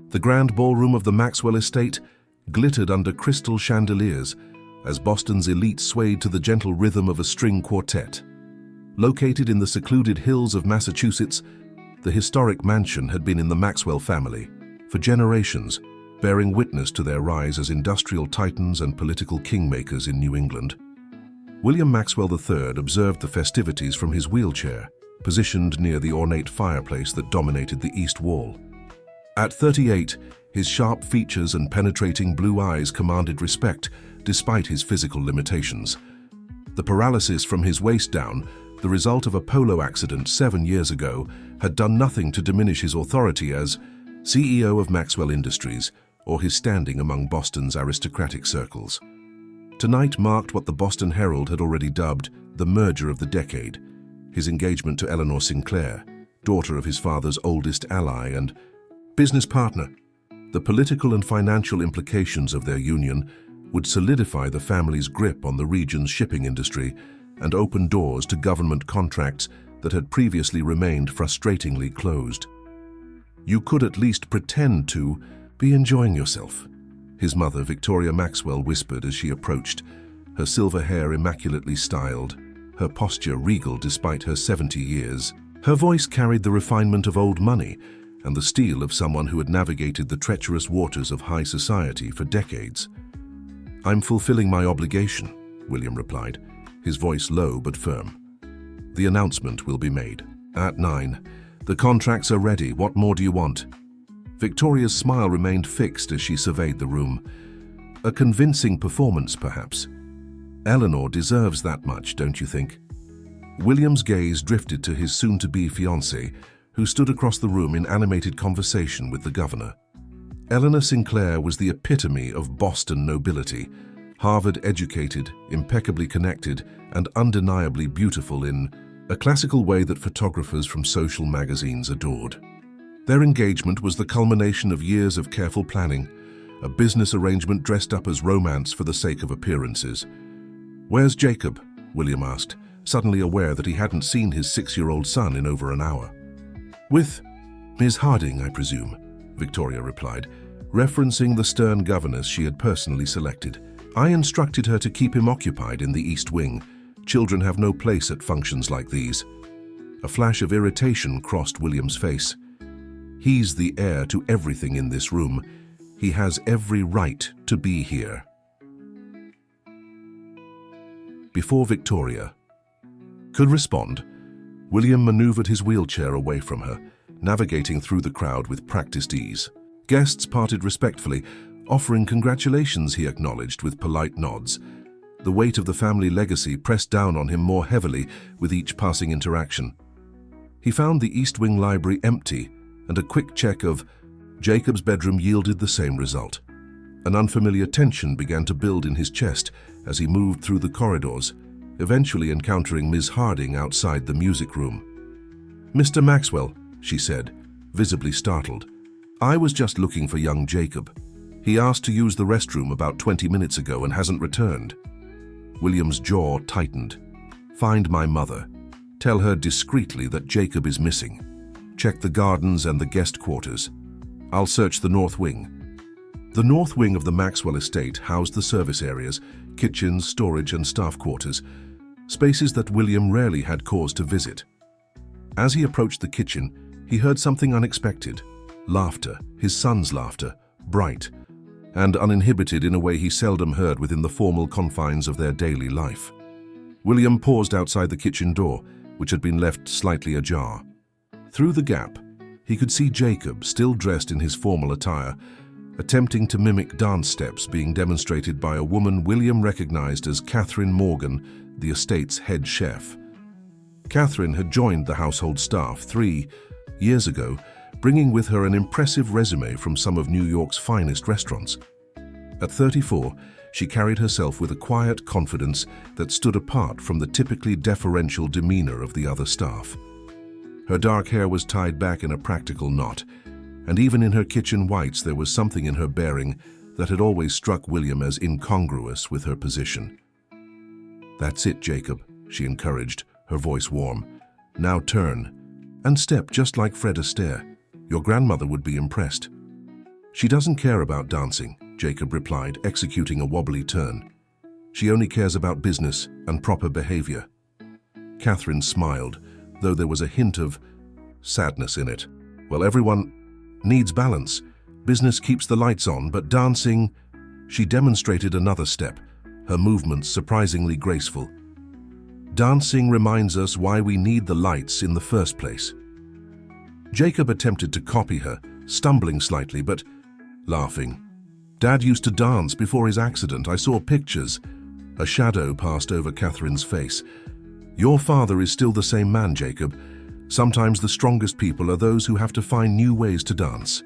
The grand ballroom of the Maxwell estate glittered under crystal chandeliers as Boston's elite swayed to the gentle rhythm of a string quartet. Located in the secluded hills of Massachusetts, the historic mansion had been in the Maxwell family for generations, bearing witness to their rise as industrial titans and political kingmakers in New England. William Maxwell III observed the festivities from his wheelchair, positioned near the ornate fireplace that dominated the east wall. At 38, his sharp features and penetrating blue eyes commanded respect despite his physical limitations. The paralysis from his waist down, the result of a polo accident 7 years ago, had done nothing to diminish his authority as CEO of Maxwell Industries or his standing among Boston's aristocratic circles. Tonight marked what the Boston Herald had already dubbed the merger of the decade, his engagement to Eleanor Sinclair, daughter of his father's oldest ally and business partner. The political and financial implications of their union would solidify the family's grip on the region's shipping industry and open doors to government contracts that had previously remained frustratingly closed. "You could at least pretend to be enjoying yourself," his mother, Victoria Maxwell, whispered as she approached, her silver hair immaculately styled, her posture regal despite her 70 years. Her voice carried the refinement of old money and the steel of someone who had navigated the treacherous waters of high society for decades. "I'm fulfilling my obligation," William replied, his voice low but firm. "The announcement will be made at 9. The contracts are ready. What more do you want?" Victoria's smile remained fixed as she surveyed the room. A convincing performance, perhaps. "Eleanor deserves that much, don't you think?" William's gaze drifted to his soon-to-be fiancée, who stood across the room in animated conversation with the governor. Eleanor Sinclair was the epitome of Boston nobility, Harvard-educated, impeccably connected, and undeniably beautiful in a classical way that photographers from social magazines adored. Their engagement was the culmination of years of careful planning, a business arrangement dressed up as romance for the sake of appearances. "Where's Jacob?" William asked, suddenly aware that he hadn't seen his 6-year-old son in over an hour. "With Ms. Harding, I presume," Victoria replied, referencing the stern governess she had personally selected. "I instructed her to keep him occupied in the East Wing. Children have no place at functions like these." A flash of irritation crossed William's face. "He's the heir to everything in this room. He has every right to be here." Before Victoria could respond, William maneuvered his wheelchair away from her, navigating through the crowd with practiced ease. Guests parted respectfully, offering congratulations, he acknowledged with polite nods. The weight of the family legacy pressed down on him more heavily with each passing interaction. He found the East Wing library empty, and a quick check of Jacob's bedroom yielded the same result. An unfamiliar tension began to build in his chest as he moved through the corridors, eventually encountering Ms. Harding outside the music room. "Mr. Maxwell," she said, visibly startled. "I was just looking for young Jacob. He asked to use the restroom about 20 minutes ago and hasn't returned." William's jaw tightened. "Find my mother. Tell her discreetly that Jacob is missing. Check the gardens and the guest quarters. I'll search the North Wing." The North Wing of the Maxwell estate housed the service areas, kitchens, storage, and staff quarters, spaces that William rarely had cause to visit. As he approached the kitchen, he heard something unexpected. Laughter, his son's laughter, bright and uninhibited in a way he seldom heard within the formal confines of their daily life. William paused outside the kitchen door, which had been left slightly ajar. Through the gap, he could see Jacob, still dressed in his formal attire, attempting to mimic dance steps being demonstrated by a woman William recognized as Catherine Morgan, the estate's head chef. Catherine had joined the household staff 3 years ago, bringing with her an impressive resume from some of New York's finest restaurants. At 34, she carried herself with a quiet confidence that stood apart from the typically deferential demeanor of the other staff. Her dark hair was tied back in a practical knot, and even in her kitchen whites there was something in her bearing that had always struck William as incongruous with her position. "That's it, Jacob," she encouraged, her voice warm. "Now turn, and step just like Fred Astaire. Your grandmother would be impressed." She doesn't care about dancing, Jacob replied, executing a wobbly turn. She only cares about business and proper behavior. Catherine smiled, though there was a hint of sadness in it. Well, everyone needs balance. Business keeps the lights on, but dancing... She demonstrated another step, her movements surprisingly graceful. Dancing reminds us why we need the lights in the first place. Jacob attempted to copy her, stumbling slightly, but laughing. Dad used to dance before his accident. I saw pictures. A shadow passed over Catherine's face. Your father is still the same man, Jacob. Sometimes the strongest people are those who have to find new ways to dance.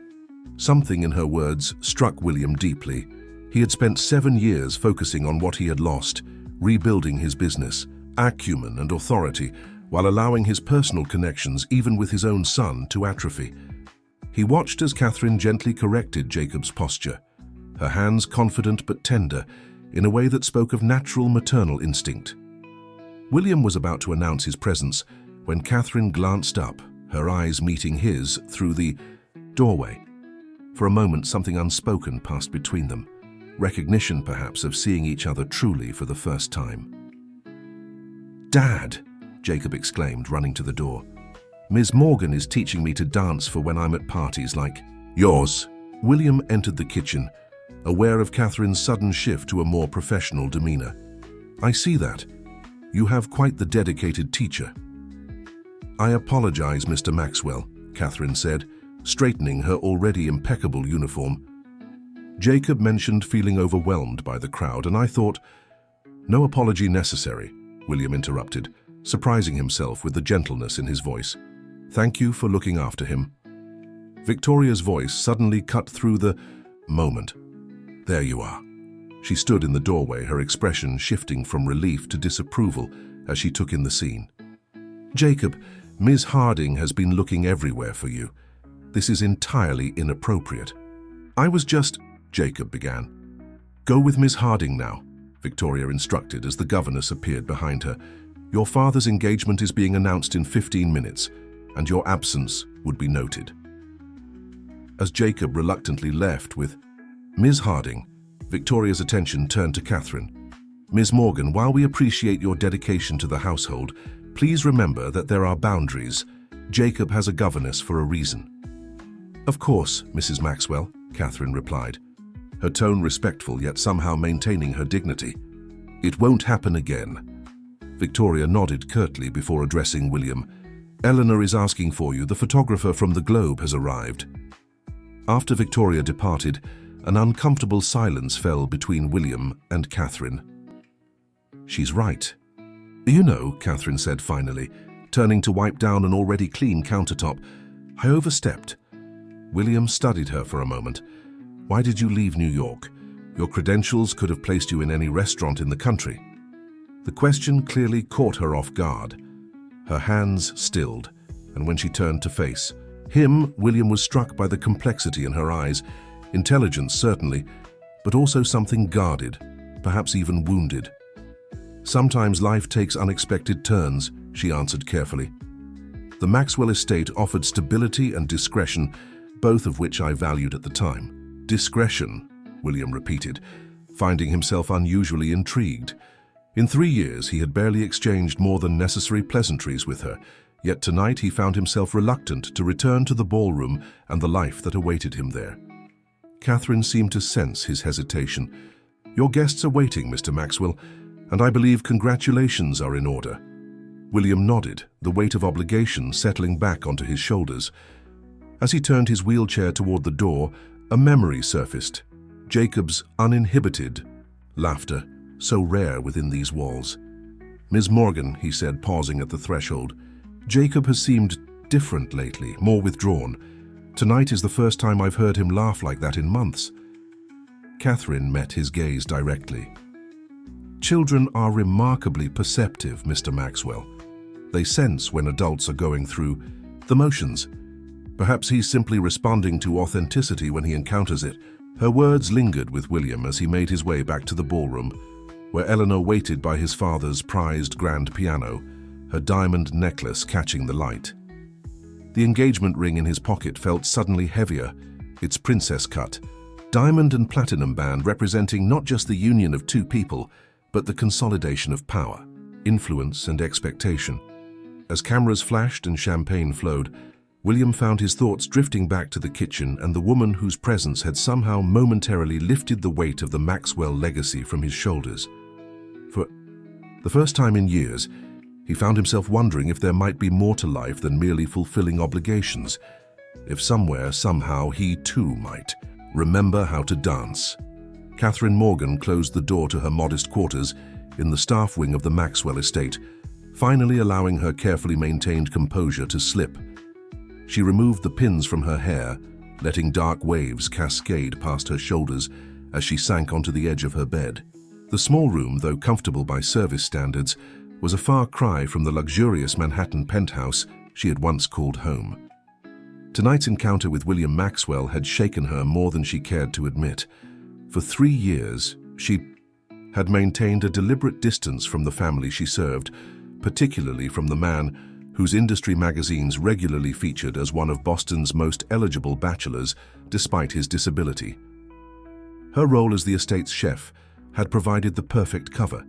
Something in her words struck William deeply. He had spent 7 years focusing on what he had lost, rebuilding his business, acumen and authority, while allowing his personal connections, even with his own son, to atrophy. He watched as Catherine gently corrected Jacob's posture, her hands confident but tender, in a way that spoke of natural maternal instinct. William was about to announce his presence when Catherine glanced up, her eyes meeting his through the doorway. For a moment, something unspoken passed between them. Recognition, perhaps, of seeing each other truly for the first time. "Dad!" Jacob exclaimed, running to the door. "Ms. Morgan is teaching me to dance for when I'm at parties like yours." William entered the kitchen, aware of Catherine's sudden shift to a more professional demeanor. "I see that. You have quite the dedicated teacher." "I apologize, Mr. Maxwell," Catherine said, straightening her already impeccable uniform. "Jacob mentioned feeling overwhelmed by the crowd, and I thought..." "No apology necessary," William interrupted, surprising himself with the gentleness in his voice. "Thank you for looking after him." Victoria's voice suddenly cut through the moment. "There you are." She stood in the doorway, her expression shifting from relief to disapproval as she took in the scene. "Jacob, Ms. Harding has been looking everywhere for you. This is entirely inappropriate." "I was just..." Jacob began. "Go with Ms. Harding now," Victoria instructed as the governess appeared behind her. "Your father's engagement is being announced in 15 minutes, and your absence would be noted." As Jacob reluctantly left with Ms. Harding, Victoria's attention turned to Catherine. "Ms. Morgan, while we appreciate your dedication to the household, please remember that there are boundaries. Jacob has a governess for a reason." "Of course, Mrs. Maxwell," Catherine replied, her tone respectful yet somehow maintaining her dignity. "It won't happen again." Victoria nodded curtly before addressing William. "Eleanor is asking for you. The photographer from the Globe has arrived." After Victoria departed, an uncomfortable silence fell between William and Catherine. "She's right." "You know," Catherine said finally, turning to wipe down an already clean countertop, "I overstepped." William studied her for a moment. "Why did you leave New York? Your credentials could have placed you in any restaurant in the country." The question clearly caught her off guard. Her hands stilled, and when she turned to face him, William was struck by the complexity in her eyes, intelligence certainly, but also something guarded, perhaps even wounded. "Sometimes life takes unexpected turns," she answered carefully. "The Maxwell estate offered stability and discretion, both of which I valued at the time." "Discretion," William repeated, finding himself unusually intrigued. In 3 years, he had barely exchanged more than necessary pleasantries with her, yet tonight he found himself reluctant to return to the ballroom and the life that awaited him there. Catherine seemed to sense his hesitation. "Your guests are waiting, Mr. Maxwell, and I believe congratulations are in order." William nodded, the weight of obligation settling back onto his shoulders. As he turned his wheelchair toward the door, a memory surfaced. Jacob's uninhibited laughter, so rare within these walls. "Ms. Morgan," he said, pausing at the threshold, "Jacob has seemed different lately, more withdrawn. Tonight is the first time I've heard him laugh like that in months." Catherine met his gaze directly. "Children are remarkably perceptive, Mr. Maxwell. They sense when adults are going through the motions. Perhaps he's simply responding to authenticity when he encounters it." Her words lingered with William as he made his way back to the ballroom, where Eleanor waited by his father's prized grand piano, her diamond necklace catching the light. The engagement ring in his pocket felt suddenly heavier, its princess cut, diamond and platinum band representing not just the union of two people, but the consolidation of power, influence, and expectation. As cameras flashed and champagne flowed, William found his thoughts drifting back to the kitchen and the woman whose presence had somehow momentarily lifted the weight of the Maxwell legacy from his shoulders. For the first time in years, he found himself wondering if there might be more to life than merely fulfilling obligations, if somewhere, somehow, he too might remember how to dance. Catherine Morgan closed the door to her modest quarters in the staff wing of the Maxwell estate, finally allowing her carefully maintained composure to slip. She removed the pins from her hair, letting dark waves cascade past her shoulders as she sank onto the edge of her bed. The small room, though comfortable by service standards, was a far cry from the luxurious Manhattan penthouse she had once called home. Tonight's encounter with William Maxwell had shaken her more than she cared to admit. For 3 years, she had maintained a deliberate distance from the family she served, particularly from the man whose industry magazines regularly featured as one of Boston's most eligible bachelors despite his disability. Her role as the estate's chef had provided the perfect cover,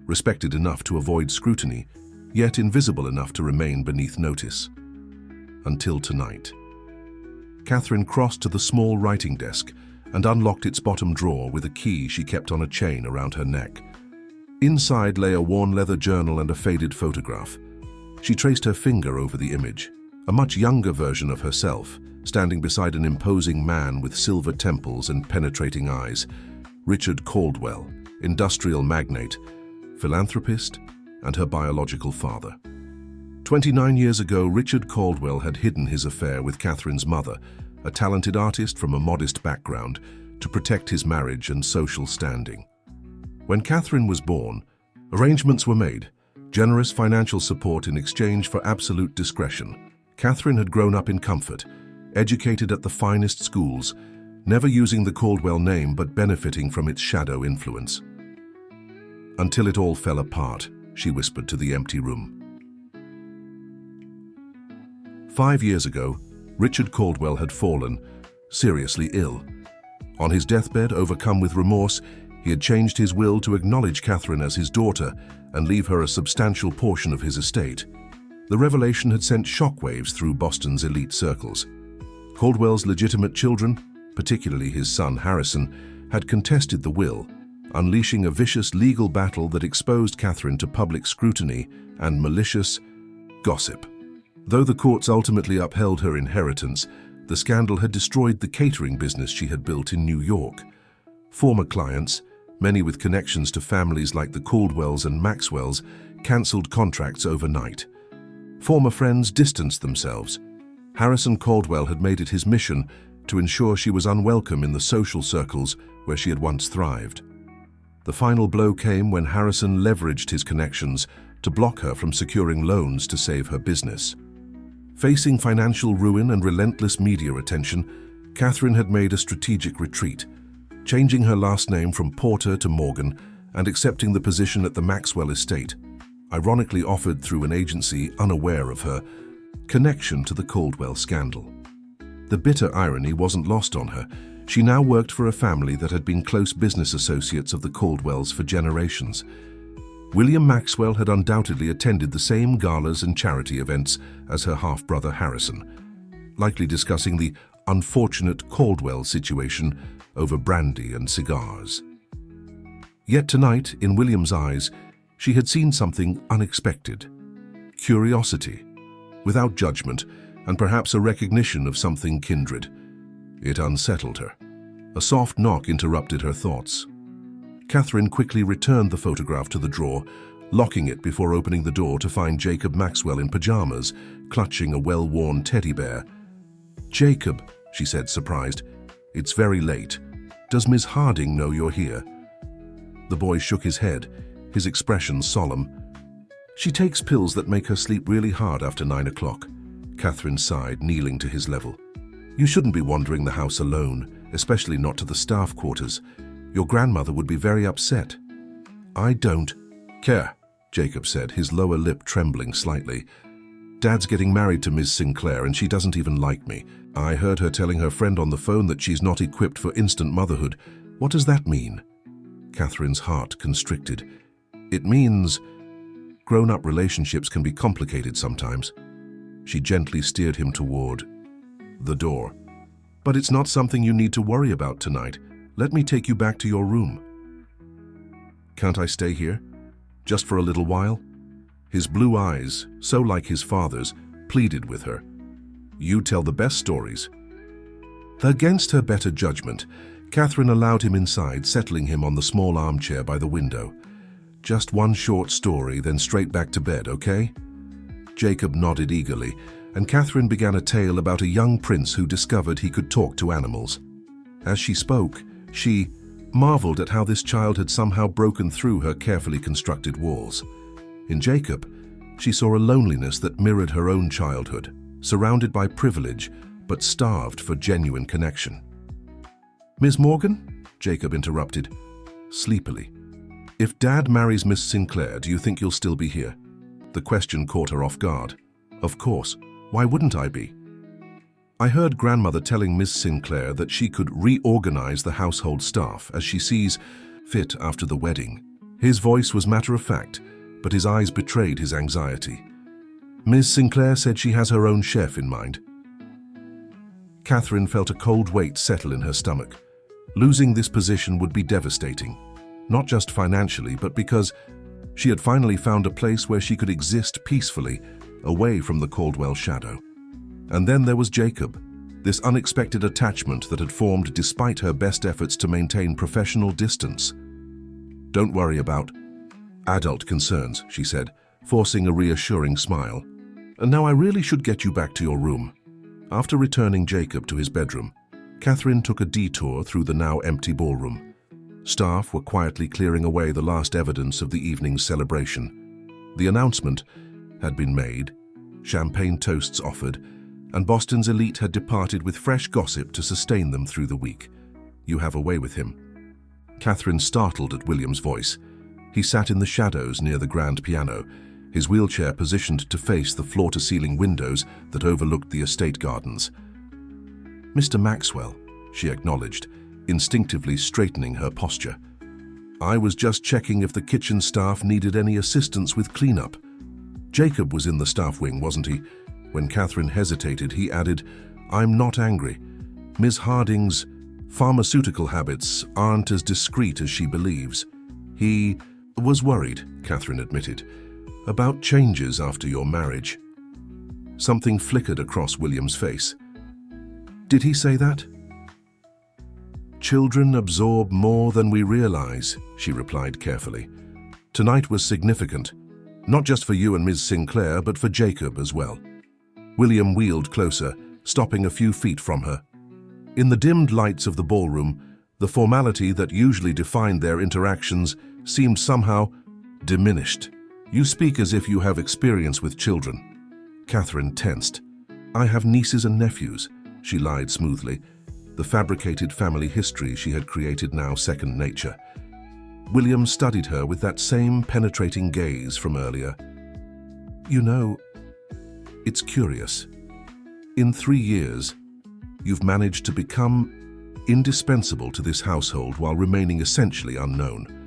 respected enough to avoid scrutiny, yet invisible enough to remain beneath notice. Until tonight. Catherine crossed to the small writing desk and unlocked its bottom drawer with a key she kept on a chain around her neck. Inside lay a worn leather journal and a faded photograph. She traced her finger over the image, a much younger version of herself, standing beside an imposing man with silver temples and penetrating eyes, Richard Caldwell, industrial magnate, philanthropist, and her biological father. 29 years ago, Richard Caldwell had hidden his affair with Catherine's mother, a talented artist from a modest background, to protect his marriage and social standing. When Catherine was born, arrangements were made, generous financial support in exchange for absolute discretion. Catherine had grown up in comfort, educated at the finest schools, never using the Caldwell name but benefiting from its shadow influence. Until it all fell apart, she whispered to the empty room. 5 years ago, Richard Caldwell had fallen, seriously ill. On his deathbed, overcome with remorse, he had changed his will to acknowledge Catherine as his daughter and leave her a substantial portion of his estate. The revelation had sent shockwaves through Boston's elite circles. Caldwell's legitimate children, particularly his son Harrison, had contested the will, unleashing a vicious legal battle that exposed Catherine to public scrutiny and malicious gossip. Though the courts ultimately upheld her inheritance, the scandal had destroyed the catering business she had built in New York. Former clients, many with connections to families like the Caldwells and Maxwells, cancelled contracts overnight. Former friends distanced themselves. Harrison Caldwell had made it his mission to ensure she was unwelcome in the social circles where she had once thrived. The final blow came when Harrison leveraged his connections to block her from securing loans to save her business. Facing financial ruin and relentless media attention, Catherine had made a strategic retreat, changing her last name from Porter to Morgan and accepting the position at the Maxwell estate, ironically offered through an agency unaware of her connection to the Caldwell scandal. The bitter irony wasn't lost on her. She now worked for a family that had been close business associates of the Caldwells for generations. William Maxwell had undoubtedly attended the same galas and charity events as her half-brother Harrison, likely discussing the unfortunate Caldwell situation over brandy and cigars. Yet tonight, in William's eyes, she had seen something unexpected. Curiosity, without judgment, and perhaps a recognition of something kindred. It unsettled her. A soft knock interrupted her thoughts. Catherine quickly returned the photograph to the drawer, locking it before opening the door to find Jacob Maxwell in pajamas, clutching a well-worn teddy bear. "Jacob," she said, surprised, "it's very late. Does Miss Harding know you're here?" The boy shook his head, his expression solemn. "She takes pills that make her sleep really hard after 9 o'clock. Catherine sighed, kneeling to his level. "You shouldn't be wandering the house alone, especially not to the staff quarters. Your grandmother would be very upset." "I don't care," Jacob said, his lower lip trembling slightly. Dad's getting married to Ms. Sinclair and she doesn't even like me. I heard her telling her friend on the phone that she's not equipped for instant motherhood. What does that mean? Catherine's heart constricted. It means grown-up relationships can be complicated sometimes. She gently steered him toward the door. But it's not something you need to worry about tonight. Let me take you back to your room. Can't I stay here? Just for a little while? His blue eyes, so like his father's, pleaded with her. You tell the best stories. Against her better judgment, Catherine allowed him inside, settling him on the small armchair by the window. Just one short story, then straight back to bed, okay? Jacob nodded eagerly, and Catherine began a tale about a young prince who discovered he could talk to animals. As she spoke, she marveled at how this child had somehow broken through her carefully constructed walls. In Jacob, she saw a loneliness that mirrored her own childhood, surrounded by privilege, but starved for genuine connection. Miss Morgan? Jacob interrupted, sleepily. If Dad marries Miss Sinclair, do you think you'll still be here? The question caught her off guard. Of course. Why wouldn't I be? I heard Grandmother telling Miss Sinclair that she could reorganize the household staff as she sees fit after the wedding. His voice was matter-of-fact, but his eyes betrayed his anxiety. Miss Sinclair said she has her own chef in mind. Catherine felt a cold weight settle in her stomach. Losing this position would be devastating, not just financially, but because she had finally found a place where she could exist peacefully, away from the Caldwell shadow. And then there was Jacob, this unexpected attachment that had formed despite her best efforts to maintain professional distance. Don't worry about adult concerns, she said, forcing a reassuring smile. And now I really should get you back to your room. After returning Jacob to his bedroom, Catherine took a detour through the now empty ballroom. Staff were quietly clearing away the last evidence of the evening's celebration. The announcement had been made, champagne toasts offered, and Boston's elite had departed with fresh gossip to sustain them through the week. You have a way with him. Catherine startled at William's voice. He sat in the shadows near the grand piano, his wheelchair positioned to face the floor-to-ceiling windows that overlooked the estate gardens. Mr. Maxwell, she acknowledged, instinctively straightening her posture. I was just checking if the kitchen staff needed any assistance with cleanup. Jacob was in the staff wing, wasn't he? When Catherine hesitated, he added, I'm not angry. Ms. Harding's pharmaceutical habits aren't as discreet as she believes. He was worried, Catherine admitted, about changes after your marriage. Something flickered across William's face. Did he say that? Children absorb more than we realize, she replied carefully. Tonight was significant, not just for you and Ms. Sinclair, but for Jacob as well. William wheeled closer, stopping a few feet from her. In the dimmed lights of the ballroom, the formality that usually defined their interactions seemed somehow diminished. You speak as if you have experience with children. Catherine tensed. I have nieces and nephews, she lied smoothly, the fabricated family history she had created now second nature. William studied her with that same penetrating gaze from earlier. You know, it's curious. In 3 years, you've managed to become indispensable to this household while remaining essentially unknown.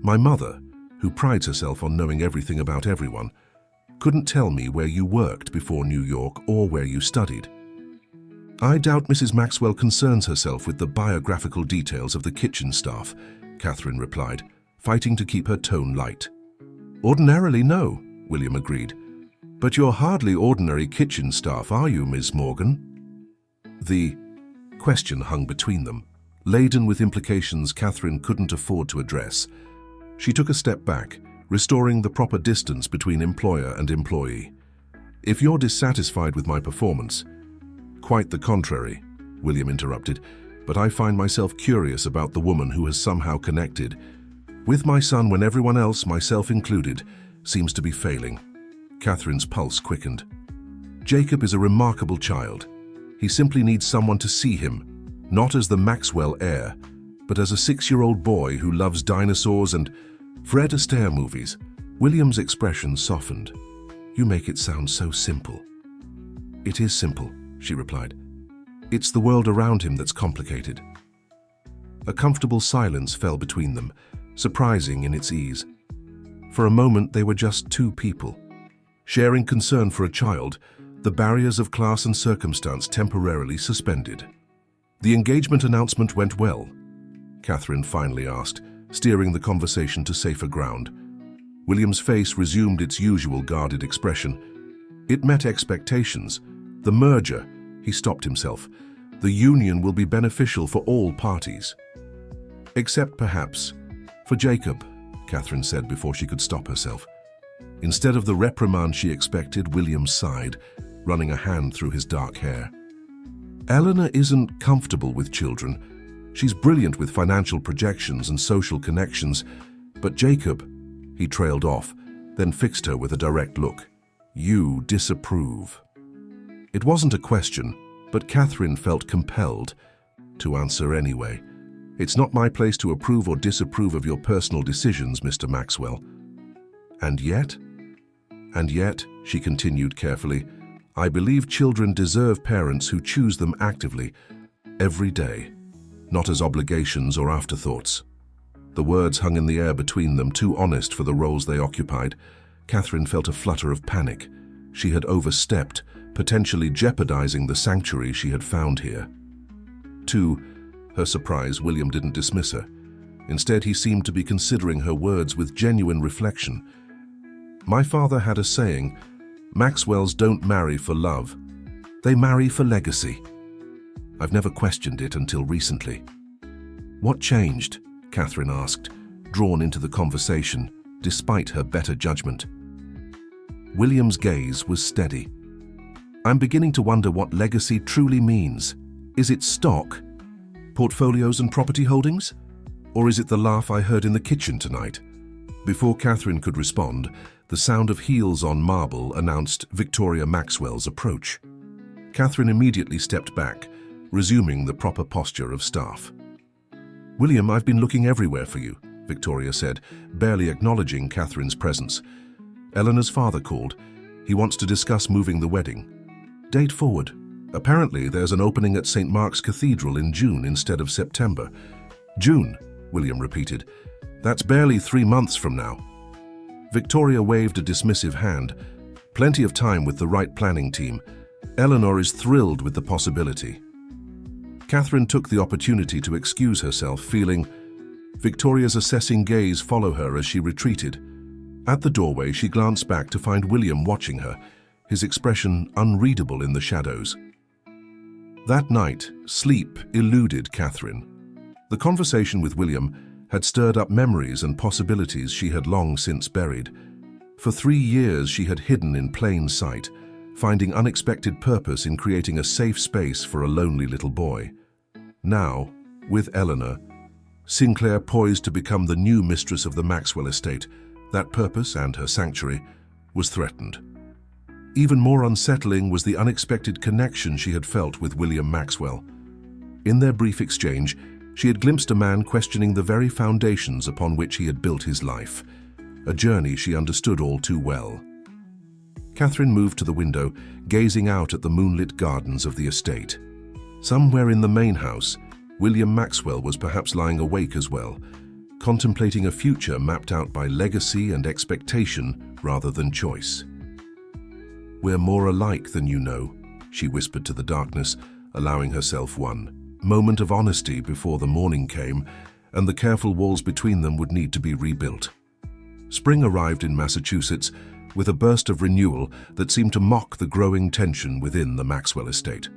My mother, who prides herself on knowing everything about everyone, couldn't tell me where you worked before New York or where you studied. I doubt Mrs. Maxwell concerns herself with the biographical details of the kitchen staff, Catherine replied, fighting to keep her tone light. Ordinarily, no, William agreed. But you're hardly ordinary kitchen staff, are you, Miss Morgan? The question hung between them, laden with implications Catherine couldn't afford to address. She took a step back, restoring the proper distance between employer and employee. If you're dissatisfied with my performance— Quite the contrary, William interrupted, but I find myself curious about the woman who has somehow connected with my son when everyone else, myself included, seems to be failing. Catherine's pulse quickened. Jacob is a remarkable child. He simply needs someone to see him, not as the Maxwell heir, but as a 6-year-old boy who loves dinosaurs and Fred Astaire movies. William's expression softened. You make it sound so simple. It is simple, she replied. It's the world around him that's complicated. A comfortable silence fell between them, surprising in its ease. For a moment they were just two people. Sharing concern for a child, the barriers of class and circumstance temporarily suspended. The engagement announcement went well, Catherine finally asked, steering the conversation to safer ground. William's face resumed its usual guarded expression. It met expectations. The merger, he stopped himself. The union will be beneficial for all parties. Except perhaps for Jacob, Catherine said before she could stop herself. Instead of the reprimand she expected, William sighed, running a hand through his dark hair. Eleanor isn't comfortable with children. She's brilliant with financial projections and social connections. But Jacob, he trailed off, then fixed her with a direct look. You disapprove. It wasn't a question, but Catherine felt compelled to answer anyway. It's not my place to approve or disapprove of your personal decisions, Mr. Maxwell. And yet, she continued carefully, I believe children deserve parents who choose them actively, every day, not as obligations or afterthoughts. The words hung in the air between them, too honest for the roles they occupied. Catherine felt a flutter of panic. She had overstepped, potentially jeopardizing the sanctuary she had found here. To her surprise, William didn't dismiss her. Instead, he seemed to be considering her words with genuine reflection. My father had a saying, Maxwells don't marry for love. They marry for legacy. I've never questioned it until recently. What changed? Catherine asked, drawn into the conversation, despite her better judgment. William's gaze was steady. I'm beginning to wonder what legacy truly means. Is it stock, portfolios and property holdings? Or is it the laugh I heard in the kitchen tonight? Before Catherine could respond, the sound of heels on marble announced Victoria Maxwell's approach. Catherine immediately stepped back, resuming the proper posture of staff. William, I've been looking everywhere for you, Victoria said, barely acknowledging Catherine's presence. Eleanor's father called. He wants to discuss moving the wedding. Date forward. Apparently, there's an opening at St. Mark's Cathedral in June instead of September. June, William repeated. That's barely 3 months from now. Victoria waved a dismissive hand. Plenty of time with the right planning team. Eleanor is thrilled with the possibility. Catherine took the opportunity to excuse herself, feeling Victoria's assessing gaze follow her as she retreated. At the doorway, she glanced back to find William watching her, his expression unreadable in the shadows. That night, sleep eluded Catherine. The conversation with William had stirred up memories and possibilities she had long since buried. For 3 years, she had hidden in plain sight, finding unexpected purpose in creating a safe space for a lonely little boy. Now, with Eleanor, Sinclair poised to become the new mistress of the Maxwell estate, that purpose and her sanctuary was threatened. Even more unsettling was the unexpected connection she had felt with William Maxwell. In their brief exchange, she had glimpsed a man questioning the very foundations upon which he had built his life, a journey she understood all too well. Catherine moved to the window, gazing out at the moonlit gardens of the estate. Somewhere in the main house, William Maxwell was perhaps lying awake as well, contemplating a future mapped out by legacy and expectation rather than choice. We're more alike than you know, she whispered to the darkness, allowing herself one moment of honesty before the morning came, and the careful walls between them would need to be rebuilt. Spring arrived in Massachusetts with a burst of renewal that seemed to mock the growing tension within the Maxwell estate.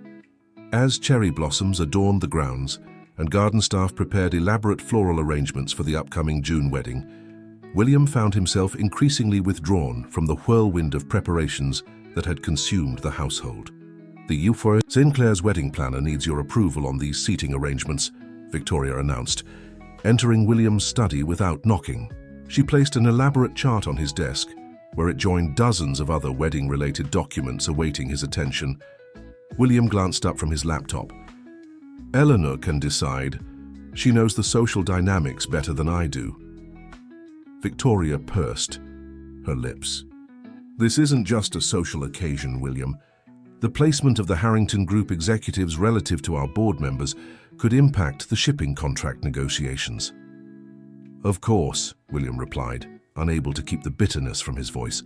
As cherry blossoms adorned the grounds and garden staff prepared elaborate floral arrangements for the upcoming June wedding, William found himself increasingly withdrawn from the whirlwind of preparations that had consumed the household. The Euphoria Sinclair's wedding planner needs your approval on these seating arrangements, Victoria announced, entering William's study without knocking. She placed an elaborate chart on his desk, where it joined dozens of other wedding-related documents awaiting his attention. William glanced up from his laptop. Eleanor can decide. She knows the social dynamics better than I do. Victoria pursed her lips. This isn't just a social occasion, William. The placement of the Harrington Group executives relative to our board members could impact the shipping contract negotiations. Of course, William replied, unable to keep the bitterness from his voice.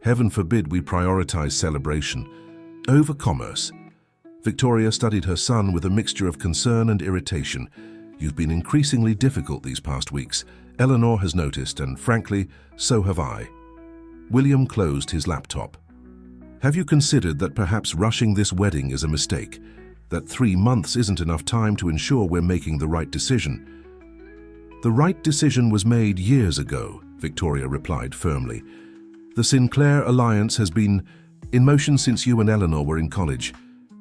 Heaven forbid we prioritize celebration over commerce. Victoria studied her son with a mixture of concern and irritation. You've been increasingly difficult these past weeks. Eleanor has noticed, and frankly, so have I. William closed his laptop. Have you considered that perhaps rushing this wedding is a mistake? That 3 months isn't enough time to ensure we're making the right decision? The right decision was made years ago, Victoria replied firmly. The Sinclair alliance has been in motion since you and Eleanor were in college.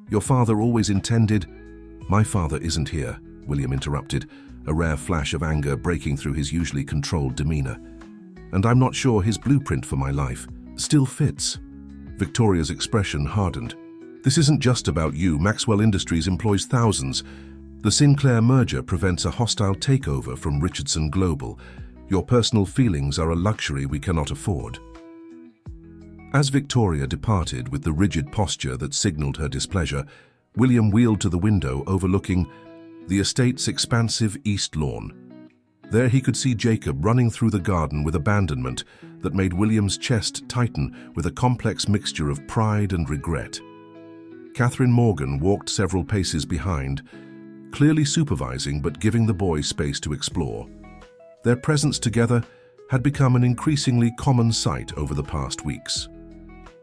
Your father always intended— My father isn't here, William interrupted, a rare flash of anger breaking through his usually controlled demeanor. And I'm not sure his blueprint for my life still fits. Victoria's expression hardened. This isn't just about you. Maxwell Industries employs thousands. The Sinclair merger prevents a hostile takeover from Richardson Global. Your personal feelings are a luxury we cannot afford. As Victoria departed with the rigid posture that signaled her displeasure, William wheeled to the window overlooking the estate's expansive east lawn. There he could see Jacob running through the garden with abandonment that made William's chest tighten with a complex mixture of pride and regret. Catherine Morgan walked several paces behind, clearly supervising but giving the boy space to explore. Their presence together had become an increasingly common sight over the past weeks.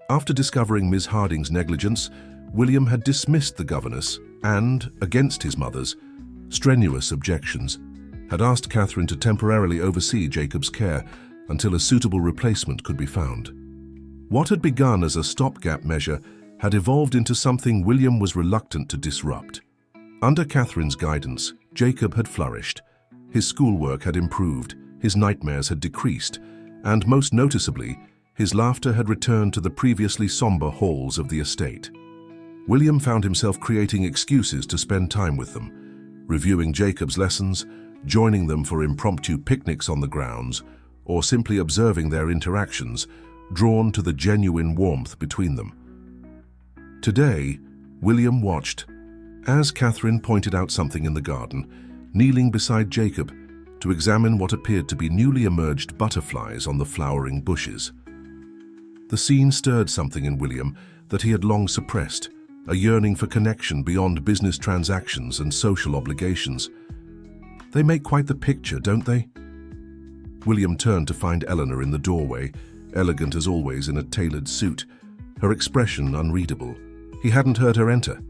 After discovering Ms. Harding's negligence, William had dismissed the governess and, against his mother's strenuous objections, had asked Catherine to temporarily oversee Jacob's care until a suitable replacement could be found. What had begun as a stopgap measure had evolved into something William was reluctant to disrupt. Under Catherine's guidance, Jacob had flourished. His schoolwork had improved, his nightmares had decreased, and most noticeably, his laughter had returned to the previously somber halls of the estate. William found himself creating excuses to spend time with them, reviewing Jacob's lessons, joining them for impromptu picnics on the grounds, or simply observing their interactions, drawn to the genuine warmth between them. Today, William watched as Catherine pointed out something in the garden, kneeling beside Jacob to examine what appeared to be newly emerged butterflies on the flowering bushes. The scene stirred something in William that he had long suppressed, a yearning for connection beyond business transactions and social obligations. They make quite the picture, don't they? William turned to find Eleanor in the doorway, elegant as always in a tailored suit, her expression unreadable. He hadn't heard her enter,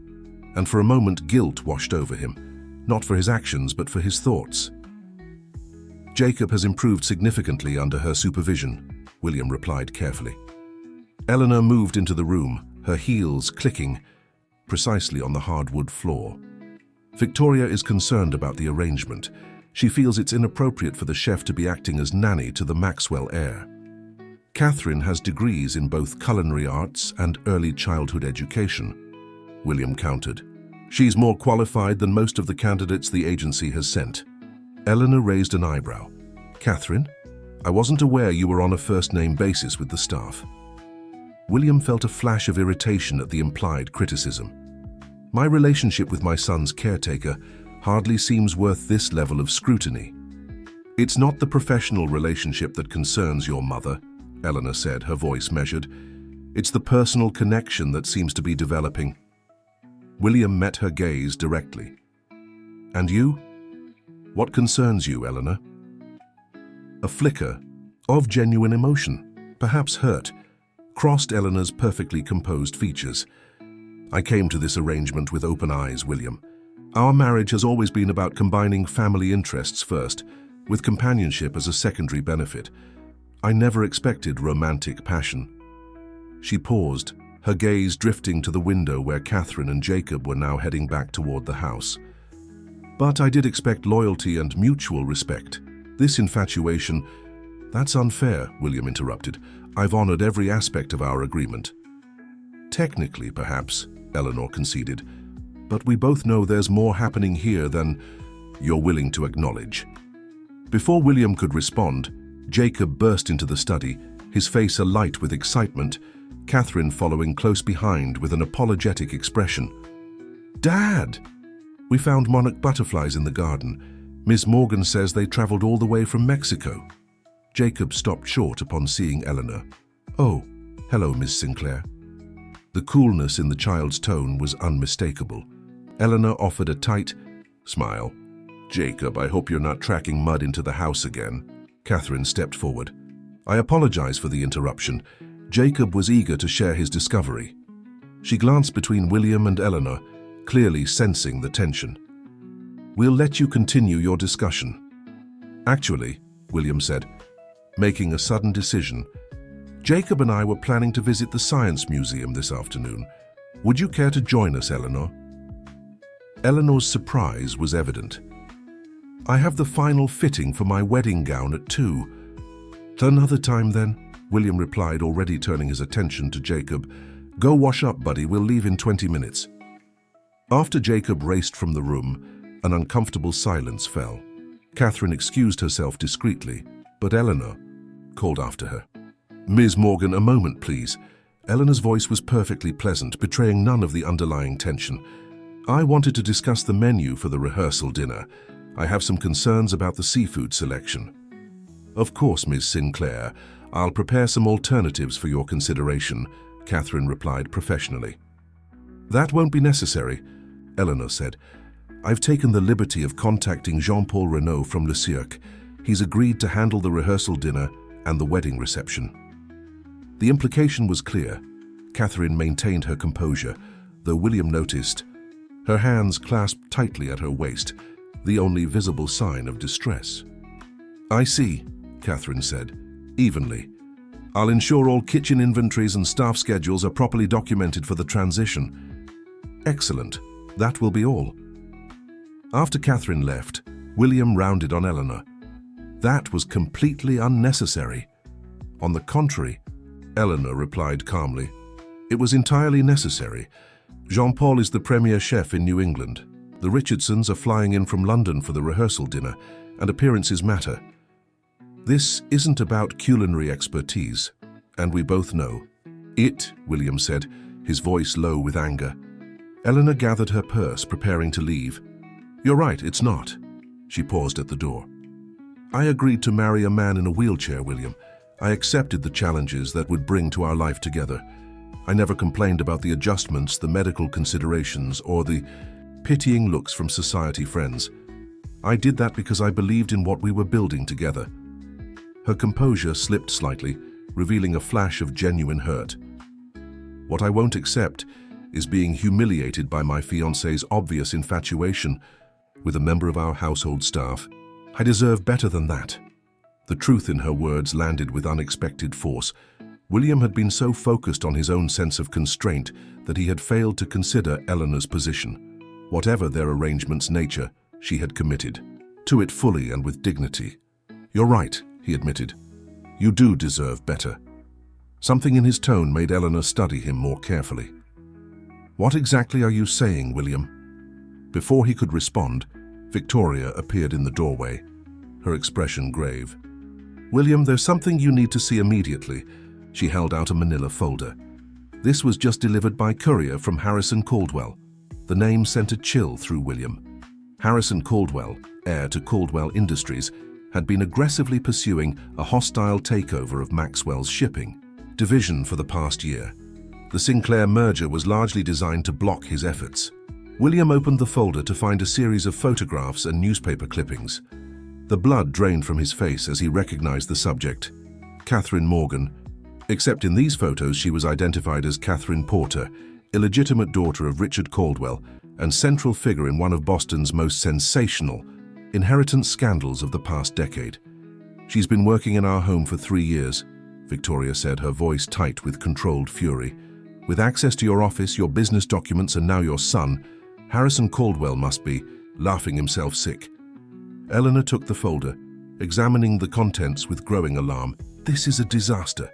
and for a moment guilt washed over him, not for his actions but for his thoughts. Jacob has improved significantly under her supervision, William replied carefully. Eleanor moved into the room, her heels clicking precisely on the hardwood floor. Victoria is concerned about the arrangement. She feels it's inappropriate for the chef to be acting as nanny to the Maxwell heir. Catherine has degrees in both culinary arts and early childhood education, William countered. She's more qualified than most of the candidates the agency has sent. Eleanor raised an eyebrow. Catherine, I wasn't aware you were on a first-name basis with the staff. William felt a flash of irritation at the implied criticism. My relationship with my son's caretaker hardly seems worth this level of scrutiny. It's not the professional relationship that concerns your mother, Eleanor said, her voice measured. It's the personal connection that seems to be developing. William met her gaze directly. And you? What concerns you, Eleanor? A flicker of genuine emotion, perhaps hurt, crossed Eleanor's perfectly composed features. I came to this arrangement with open eyes, William. Our marriage has always been about combining family interests first, with companionship as a secondary benefit. I never expected romantic passion. She paused, her gaze drifting to the window where Catherine and Jacob were now heading back toward the house. But I did expect loyalty and mutual respect. This infatuation— That's unfair, William interrupted. I've honored every aspect of our agreement. Technically, perhaps, Eleanor conceded, but we both know there's more happening here than you're willing to acknowledge. Before William could respond, Jacob burst into the study, his face alight with excitement, Catherine following close behind with an apologetic expression. "Dad! We found monarch butterflies in the garden. Miss Morgan says they traveled all the way from Mexico." Jacob stopped short upon seeing Eleanor. "Oh, hello, Miss Sinclair." The coolness in the child's tone was unmistakable. Eleanor offered a tight smile. "Jacob, I hope you're not tracking mud into the house again." Catherine stepped forward. "I apologize for the interruption." Jacob was eager to share his discovery. She glanced between William and Eleanor, clearly sensing the tension. "We'll let you continue your discussion." "Actually," William said, making a sudden decision, "Jacob and I were planning to visit the Science Museum this afternoon. Would you care to join us, Eleanor?" Eleanor's surprise was evident. "I have the final fitting for my wedding gown at 2. "Another time then," William replied, already turning his attention to Jacob. "Go wash up, buddy. We'll leave in 20 minutes. After Jacob raced from the room, an uncomfortable silence fell. Catherine excused herself discreetly, but Eleanor called after her. "Ms. Morgan, a moment, please." Eleanor's voice was perfectly pleasant, betraying none of the underlying tension. "I wanted to discuss the menu for the rehearsal dinner. I have some concerns about the seafood selection." "Of course, Ms. Sinclair. I'll prepare some alternatives for your consideration," Catherine replied professionally. "That won't be necessary," Eleanor said. "I've taken the liberty of contacting Jean-Paul Renaud from Le Cirque. He's agreed to handle the rehearsal dinner and the wedding reception." The implication was clear. Catherine maintained her composure, though William noticed her hands clasped tightly at her waist, the only visible sign of distress. "I see," Catherine said, evenly. "I'll ensure all kitchen inventories and staff schedules are properly documented for the transition." "Excellent. That will be all." After Catherine left, William rounded on Eleanor. "That was completely unnecessary." "On the contrary," Eleanor replied calmly, "it was entirely necessary. Jean-Paul is the premier chef in New England. The Richardsons are flying in from London for the rehearsal dinner, and appearances matter. This isn't about culinary expertise, and we both know it," William said, his voice low with anger. Eleanor gathered her purse, preparing to leave. "You're right, it's not." She paused at the door. "I agreed to marry a man in a wheelchair, William. I accepted the challenges that would bring to our life together. I never complained about the adjustments, the medical considerations, or the pitying looks from society friends. I did that because I believed in what we were building together." Her composure slipped slightly, revealing a flash of genuine hurt. "What I won't accept is being humiliated by my fiancé's obvious infatuation with a member of our household staff. I deserve better than that." The truth in her words landed with unexpected force. William had been so focused on his own sense of constraint that he had failed to consider Eleanor's position. Whatever their arrangement's nature, she had committed to it fully and with dignity. "You're right," he admitted. "You do deserve better." Something in his tone made Eleanor study him more carefully. "What exactly are you saying, William?" Before he could respond, Victoria appeared in the doorway, her expression grave. "William, there's something you need to see immediately." She held out a manila folder. "This was just delivered by courier from Harrison Caldwell." The name sent a chill through William. Harrison Caldwell, heir to Caldwell Industries, had been aggressively pursuing a hostile takeover of Maxwell's shipping division for the past year. The Sinclair merger was largely designed to block his efforts. William opened the folder to find a series of photographs and newspaper clippings. The blood drained from his face as he recognized the subject, Catherine Morgan. Except in these photos, she was identified as Catherine Porter, illegitimate daughter of Richard Caldwell and central figure in one of Boston's most sensational inheritance scandals of the past decade. "She's been working in our home for 3 years, Victoria said, her voice tight with controlled fury. "With access to your office, your business documents, and now your son, Harrison Caldwell must be laughing himself sick." Eleanor took the folder, examining the contents with growing alarm. "This is a disaster.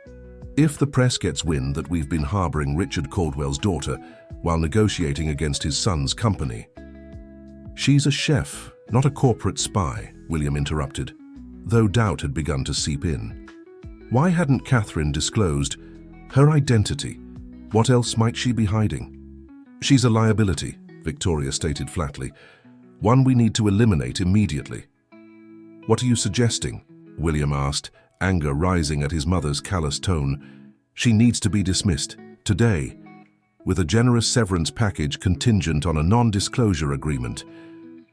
If the press gets wind that we've been harboring Richard Caldwell's daughter while negotiating against his son's company..." "She's a chef, not a corporate spy," William interrupted, though doubt had begun to seep in. Why hadn't Catherine disclosed her identity? What else might she be hiding? She's a liability, Victoria stated flatly. One we need to eliminate immediately. What are you suggesting? William asked, anger rising at his mother's callous tone. She needs to be dismissed, today, with a generous severance package contingent on a non-disclosure agreement.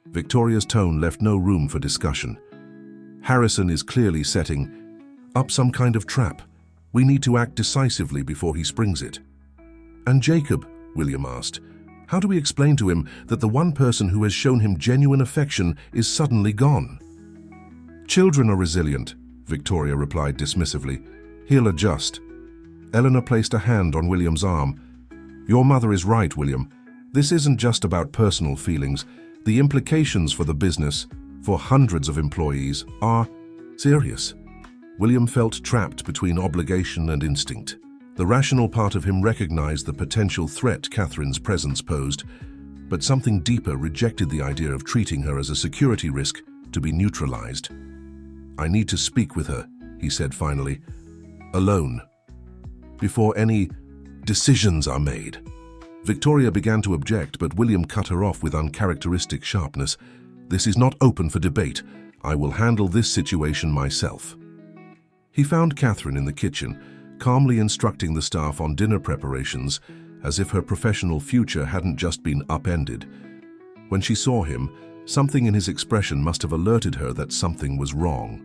Victoria's tone left no room for discussion. Harrison is clearly setting up some kind of trap. We need to act decisively before he springs it. And Jacob, William asked, how do we explain to him that the one person who has shown him genuine affection is suddenly gone? Children are resilient, Victoria replied dismissively. He'll adjust. Eleanor placed a hand on William's arm. Your mother is right, William. This isn't just about personal feelings. The implications for the business, for hundreds of employees, are serious. William felt trapped between obligation and instinct. The rational part of him recognized the potential threat Catherine's presence posed, but something deeper rejected the idea of treating her as a security risk to be neutralized. I need to speak with her, he said finally, alone, before any decisions are made. Victoria began to object, but William cut her off with uncharacteristic sharpness. This is not open for debate. I will handle this situation myself. He found Catherine in the kitchen, calmly instructing the staff on dinner preparations, as if her professional future hadn't just been upended. When she saw him, something in his expression must have alerted her that something was wrong.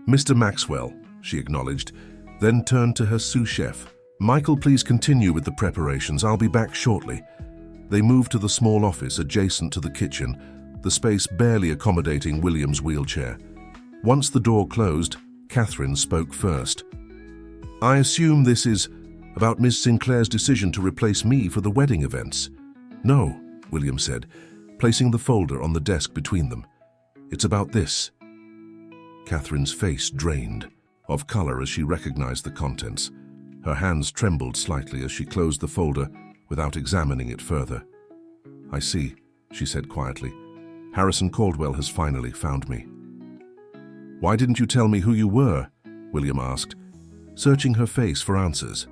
Mr. Maxwell, she acknowledged, then turned to her sous chef. Michael, please continue with the preparations. I'll be back shortly. They moved to the small office adjacent to the kitchen, the space barely accommodating William's wheelchair. Once the door closed, Catherine spoke first. I assume this is about Miss Sinclair's decision to replace me for the wedding events. No, William said, placing the folder on the desk between them. It's about this. Catherine's face drained of color as she recognized the contents. Her hands trembled slightly as she closed the folder without examining it further. I see, she said quietly. Harrison Caldwell has finally found me. Why didn't you tell me who you were? William asked, searching her face for answers.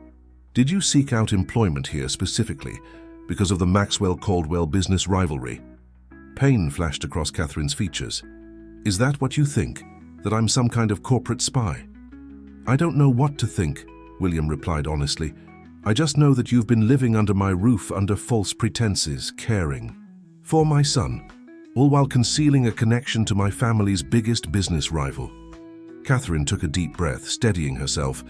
Did you seek out employment here specifically because of the Maxwell-Caldwell business rivalry? Pain flashed across Catherine's features. Is that what you think, that I'm some kind of corporate spy? I don't know what to think, William replied honestly. I just know that you've been living under my roof under false pretenses, caring for my son, all while concealing a connection to my family's biggest business rival. Catherine took a deep breath, steadying herself.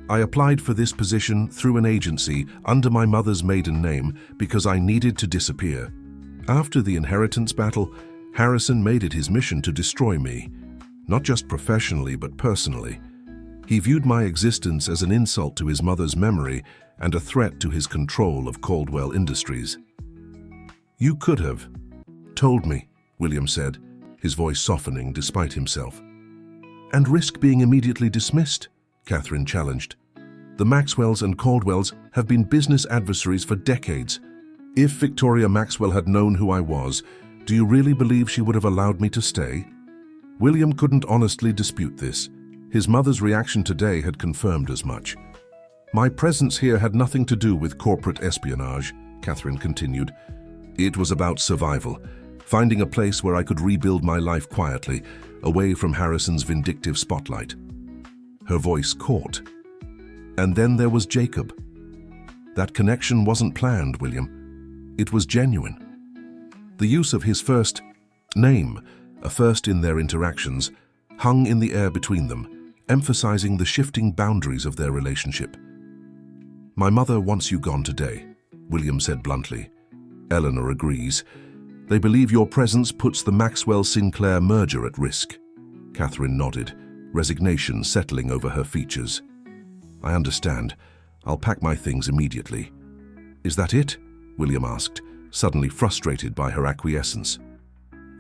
I applied for this position through an agency under my mother's maiden name because I needed to disappear. After the inheritance battle, Harrison made it his mission to destroy me, not just professionally but personally. He viewed my existence as an insult to his mother's memory and a threat to his control of Caldwell Industries. You could have told me, William said, his voice softening despite himself. And risk being immediately dismissed, Catherine challenged. The Maxwells and Caldwells have been business adversaries for decades. If Victoria Maxwell had known who I was, do you really believe she would have allowed me to stay? William couldn't honestly dispute this. His mother's reaction today had confirmed as much. My presence here had nothing to do with corporate espionage, Catherine continued. It was about survival, finding a place where I could rebuild my life quietly, away from Harrison's vindictive spotlight. Her voice caught. And then there was Jacob. That connection wasn't planned, William. It was genuine. The use of his first name, a first in their interactions, hung in the air between them, emphasizing the shifting boundaries of their relationship. My mother wants you gone today, William said bluntly. Eleanor agrees. They believe your presence puts the Maxwell-Sinclair merger at risk. Catherine nodded, resignation settling over her features. I understand. I'll pack my things immediately. Is that it? William asked, suddenly frustrated by her acquiescence.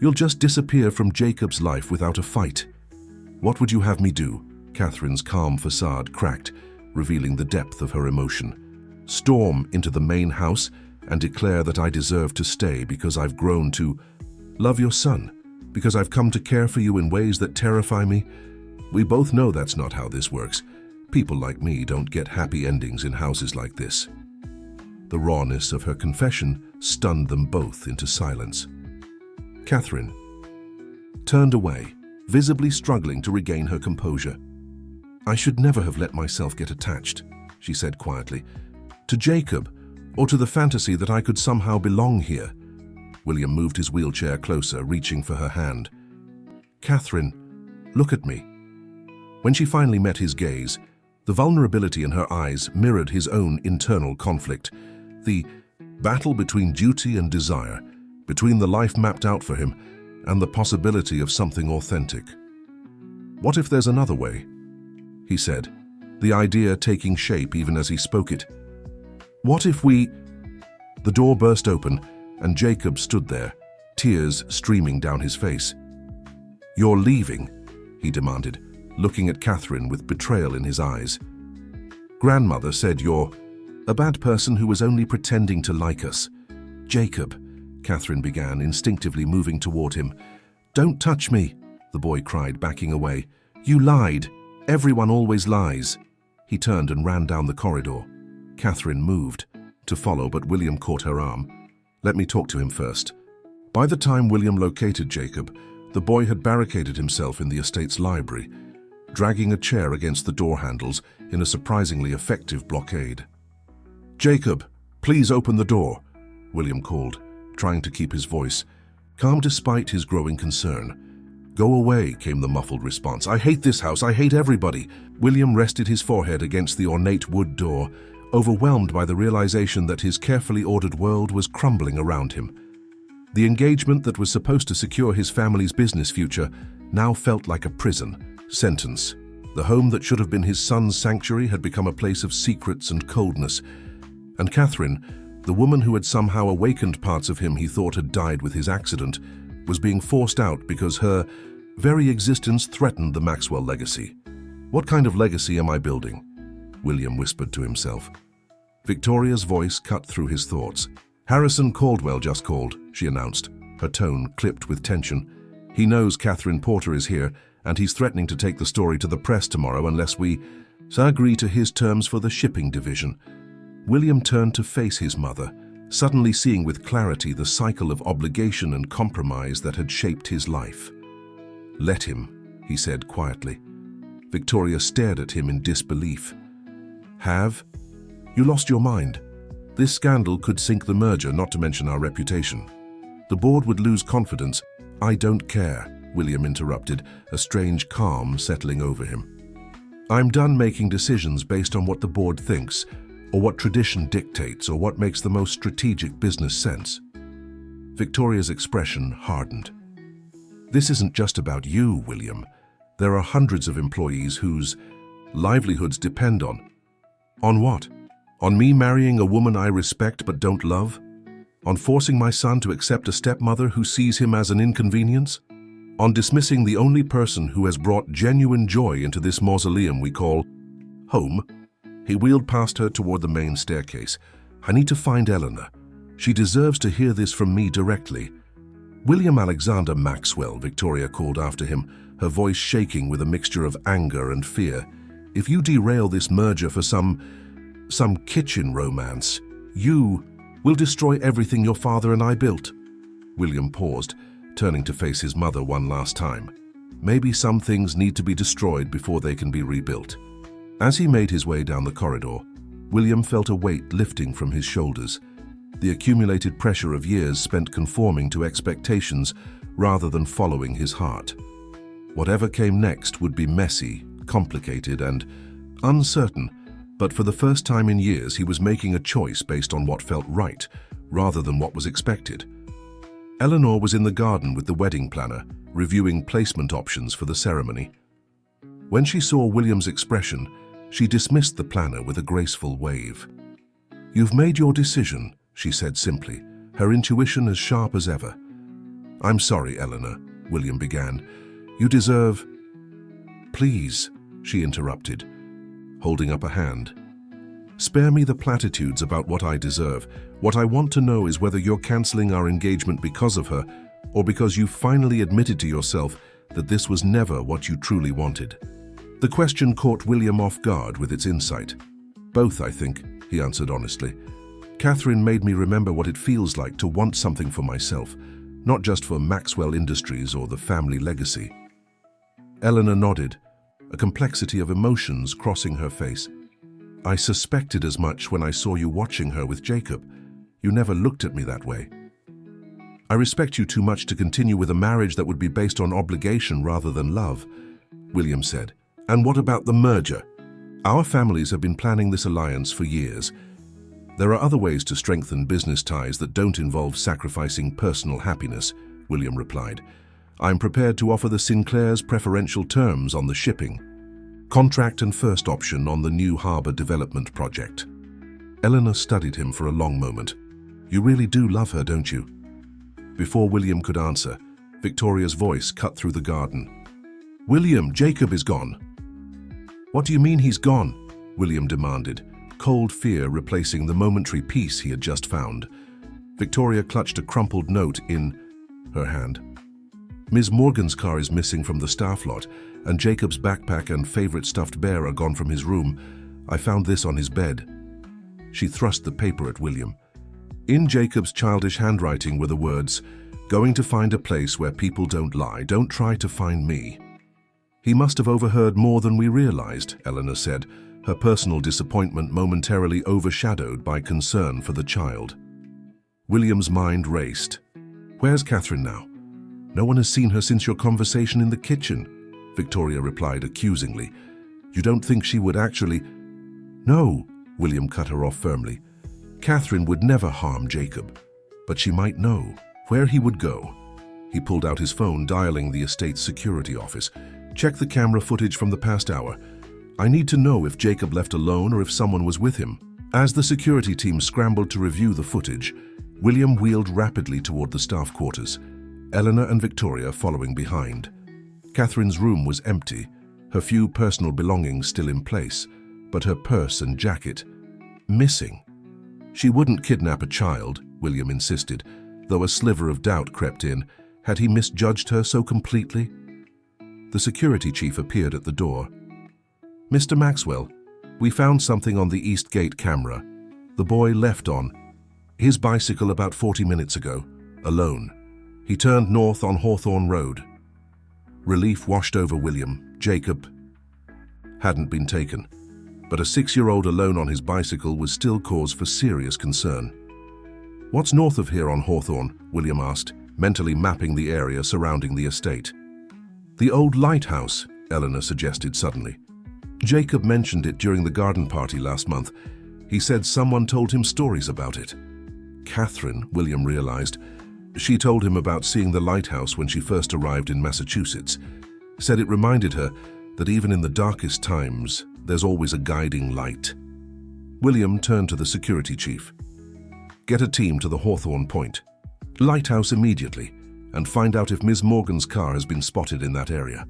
You'll just disappear from Jacob's life without a fight. What would you have me do? Catherine's calm facade cracked, revealing the depth of her emotion. Storm into the main house and declare that I deserve to stay because I've grown to love your son, because I've come to care for you in ways that terrify me? We both know that's not how this works. People like me don't get happy endings in houses like this." The rawness of her confession stunned them both into silence. Catherine turned away, visibly struggling to regain her composure. "I should never have let myself get attached," she said quietly, "to Jacob, or to the fantasy that I could somehow belong here." William moved his wheelchair closer, reaching for her hand. "Catherine, look at me." When she finally met his gaze, the vulnerability in her eyes mirrored his own internal conflict, the battle between duty and desire, between the life mapped out for him and the possibility of something authentic. "What if there's another way?" he said, the idea taking shape even as he spoke it. "What if we—" The door burst open, and Jacob stood there, tears streaming down his face. "You're leaving?" he demanded, looking at Catherine with betrayal in his eyes. "Grandmother said you're a bad person who was only pretending to like us." "Jacob," Catherine began, instinctively moving toward him. "Don't touch me," the boy cried, backing away. "You lied. Everyone always lies." He turned and ran down the corridor. Catherine moved to follow, but William caught her arm. "Let me talk to him first." By the time William located Jacob, the boy had barricaded himself in the estate's library, dragging a chair against the door handles in a surprisingly effective blockade. "Jacob, please open the door," William called, trying to keep his voice calm despite his growing concern. "Go away," came the muffled response. "I hate this house. I hate everybody." William rested his forehead against the ornate wood door, overwhelmed by the realization that his carefully ordered world was crumbling around him. The engagement that was supposed to secure his family's business future now felt like a prison sentence. The home that should have been his son's sanctuary had become a place of secrets and coldness. And Catherine, the woman who had somehow awakened parts of him he thought had died with his accident, was being forced out because her very existence threatened the Maxwell legacy. "What kind of legacy am I building?" William whispered to himself. Victoria's voice cut through his thoughts. "Harrison Caldwell just called," she announced, her tone clipped with tension. "He knows Catherine Porter is here, and he's threatening to take the story to the press tomorrow unless we agree to his terms for the shipping division." William turned to face his mother, suddenly seeing with clarity the cycle of obligation and compromise that had shaped his life. "Let him," he said quietly. Victoria stared at him in disbelief. "Have? You lost your mind. This scandal could sink the merger, not to mention our reputation. The board would lose confidence." "I don't care," William interrupted, a strange calm settling over him. "I'm done making decisions based on what the board thinks, or what tradition dictates, or what makes the most strategic business sense." Victoria's expression hardened. "This isn't just about you, William. There are hundreds of employees whose livelihoods depend on..." "On what? On me marrying a woman I respect but don't love? On forcing my son to accept a stepmother who sees him as an inconvenience? On dismissing the only person who has brought genuine joy into this mausoleum we call home?" He wheeled past her toward the main staircase. "I need to find Eleanor. She deserves to hear this from me directly." "William Alexander Maxwell," Victoria called after him, her voice shaking with a mixture of anger and fear. "If you derail this merger for some kitchen romance, you will destroy everything your father and I built." William paused, turning to face his mother one last time. Maybe some things need to be destroyed before they can be rebuilt. As he made his way down the corridor, William felt a weight lifting from his shoulders, the accumulated pressure of years spent conforming to expectations rather than following his heart. Whatever came next would be messy, complicated, and uncertain, but for the first time in years he was making a choice based on what felt right, rather than what was expected. Eleanor was in the garden with the wedding planner, reviewing placement options for the ceremony. When she saw William's expression, she dismissed the planner with a graceful wave. "You've made your decision," she said simply, her intuition as sharp as ever. "I'm sorry, Eleanor," William began. "You deserve—" "Please," she interrupted, holding up a hand. "Spare me the platitudes about what I deserve. What I want to know is whether you're canceling our engagement because of her, or because you finally admitted to yourself that this was never what you truly wanted." The question caught William off guard with its insight. Both, I think, he answered honestly. Catherine made me remember what it feels like to want something for myself, not just for Maxwell Industries or the family legacy. Eleanor nodded, a complexity of emotions crossing her face. I suspected as much when I saw you watching her with Jacob. You never looked at me that way. I respect you too much to continue with a marriage that would be based on obligation rather than love, William said. And what about the merger? Our families have been planning this alliance for years. There are other ways to strengthen business ties that don't involve sacrificing personal happiness, William replied. I'm prepared to offer the Sinclairs preferential terms on the shipping, contract and first option on the new harbor development project. Eleanor studied him for a long moment. You really do love her, don't you? Before William could answer, Victoria's voice cut through the garden. William, Jacob is gone. What do you mean he's gone? William demanded, cold fear replacing the momentary peace he had just found. Victoria clutched a crumpled note in her hand. Ms. Morgan's car is missing from the staff lot, and Jacob's backpack and favorite stuffed bear are gone from his room. I found this on his bed. She thrust the paper at William. In Jacob's childish handwriting were the words, "Going to find a place where people don't lie. Don't try to find me." He must have overheard more than we realized, Eleanor said, her personal disappointment momentarily overshadowed by concern for the child. William's mind raced. Where's Catherine now? No one has seen her since your conversation in the kitchen, Victoria replied accusingly. You don't think she would actually... No, William cut her off firmly. Catherine would never harm Jacob, but she might know where he would go. He pulled out his phone, dialing the estate's security office. Check the camera footage from the past hour. I need to know if Jacob left alone or if someone was with him. As the security team scrambled to review the footage, William wheeled rapidly toward the staff quarters, Eleanor and Victoria following behind. Catherine's room was empty, her few personal belongings still in place, but her purse and jacket missing. She wouldn't kidnap a child, William insisted, though a sliver of doubt crept in. Had he misjudged her so completely? The security chief appeared at the door. Mr. Maxwell, we found something on the East Gate camera. The boy left on his bicycle about 40 minutes ago, alone. He turned north on Hawthorne Road. Relief washed over William. Jacob hadn't been taken, but a 6-year-old alone on his bicycle was still cause for serious concern. What's north of here on Hawthorne? William asked, mentally mapping the area surrounding the estate. The old lighthouse, Eleanor suggested suddenly. Jacob mentioned it during the garden party last month. He said someone told him stories about it. Catherine, William realized. She told him about seeing the lighthouse when she first arrived in Massachusetts. Said it reminded her that even in the darkest times, there's always a guiding light. William turned to the security chief. Get a team to the Hawthorne Point lighthouse immediately and find out if Ms. Morgan's car has been spotted in that area.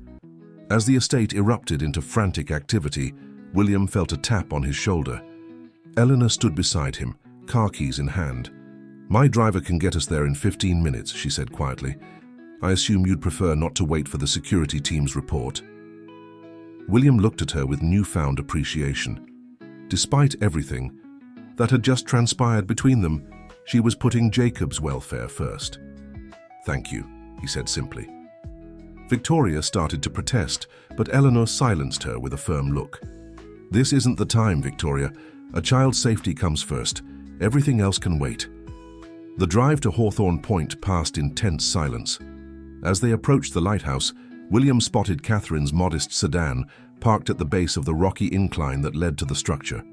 As the estate erupted into frantic activity, William felt a tap on his shoulder. Eleanor stood beside him, car keys in hand. My driver can get us there in 15 minutes, she said quietly. I assume you'd prefer not to wait for the security team's report. William looked at her with newfound appreciation. Despite everything that had just transpired between them, she was putting Jacob's welfare first. Thank you, he said simply. Victoria started to protest, but Eleanor silenced her with a firm look. This isn't the time, Victoria. A child's safety comes first. Everything else can wait. The drive to Hawthorne Point passed in tense silence. As they approached the lighthouse, William spotted Catherine's modest sedan parked at the base of the rocky incline that led to the structure.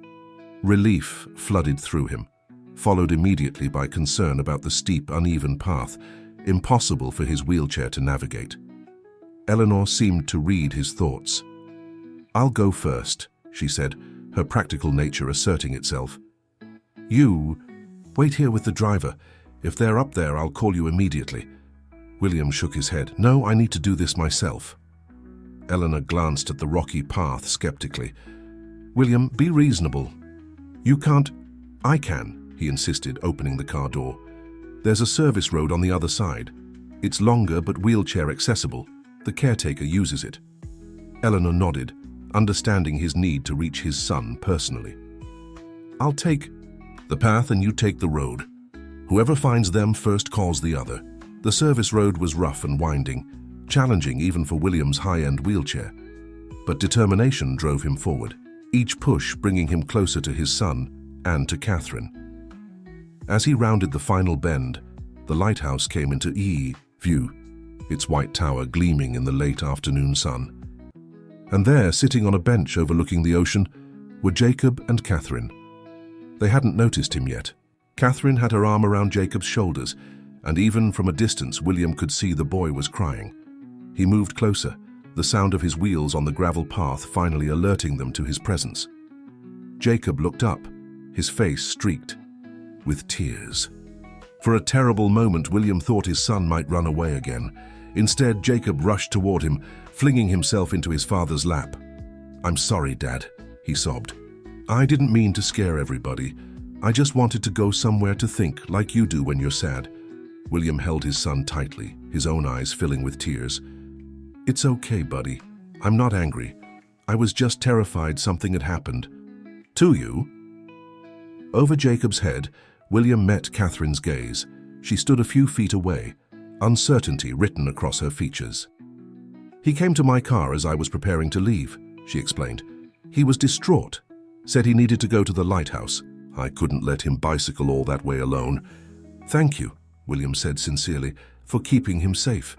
Relief flooded through him, followed immediately by concern about the steep, uneven path, impossible for his wheelchair to navigate. Eleanor seemed to read his thoughts. I'll go first, she said, her practical nature asserting itself. You, wait here with the driver. If they're up there, I'll call you immediately. William shook his head. No, I need to do this myself. Eleanor glanced at the rocky path skeptically. William, be reasonable. You can't. I can, he insisted, opening the car door. There's a service road on the other side. It's longer but wheelchair accessible. The caretaker uses it. Eleanor nodded. understanding his need to reach his son personally. "I'll take the path and you take the road. Whoever finds them first calls the other." The service road was rough and winding, challenging even for William's high-end wheelchair. But determination drove him forward, each push bringing him closer to his son and to Catherine. As he rounded the final bend, the lighthouse came into view, its white tower gleaming in the late afternoon sun. And there, sitting on a bench overlooking the ocean, were Jacob and Catherine. They hadn't noticed him yet. Catherine had her arm around Jacob's shoulders, and even from a distance William could see the boy was crying. He moved closer, the sound of his wheels on the gravel path finally alerting them to his presence. Jacob looked up, his face streaked with tears. For a terrible moment, William thought his son might run away again. Instead, Jacob rushed toward him, flinging himself into his father's lap. "I'm sorry, Dad," he sobbed. "I didn't mean to scare everybody. I just wanted to go somewhere to think, like you do when you're sad." William held his son tightly, his own eyes filling with tears. "It's okay, buddy. I'm not angry. I was just terrified something had happened." "To you?" Over Jacob's head, William met Catherine's gaze. She stood a few feet away, uncertainty written across her features. "He came to my car as I was preparing to leave," she explained. "He was distraught, said he needed to go to the lighthouse. I couldn't let him bicycle all that way alone." "Thank you," William said sincerely, "for keeping him safe."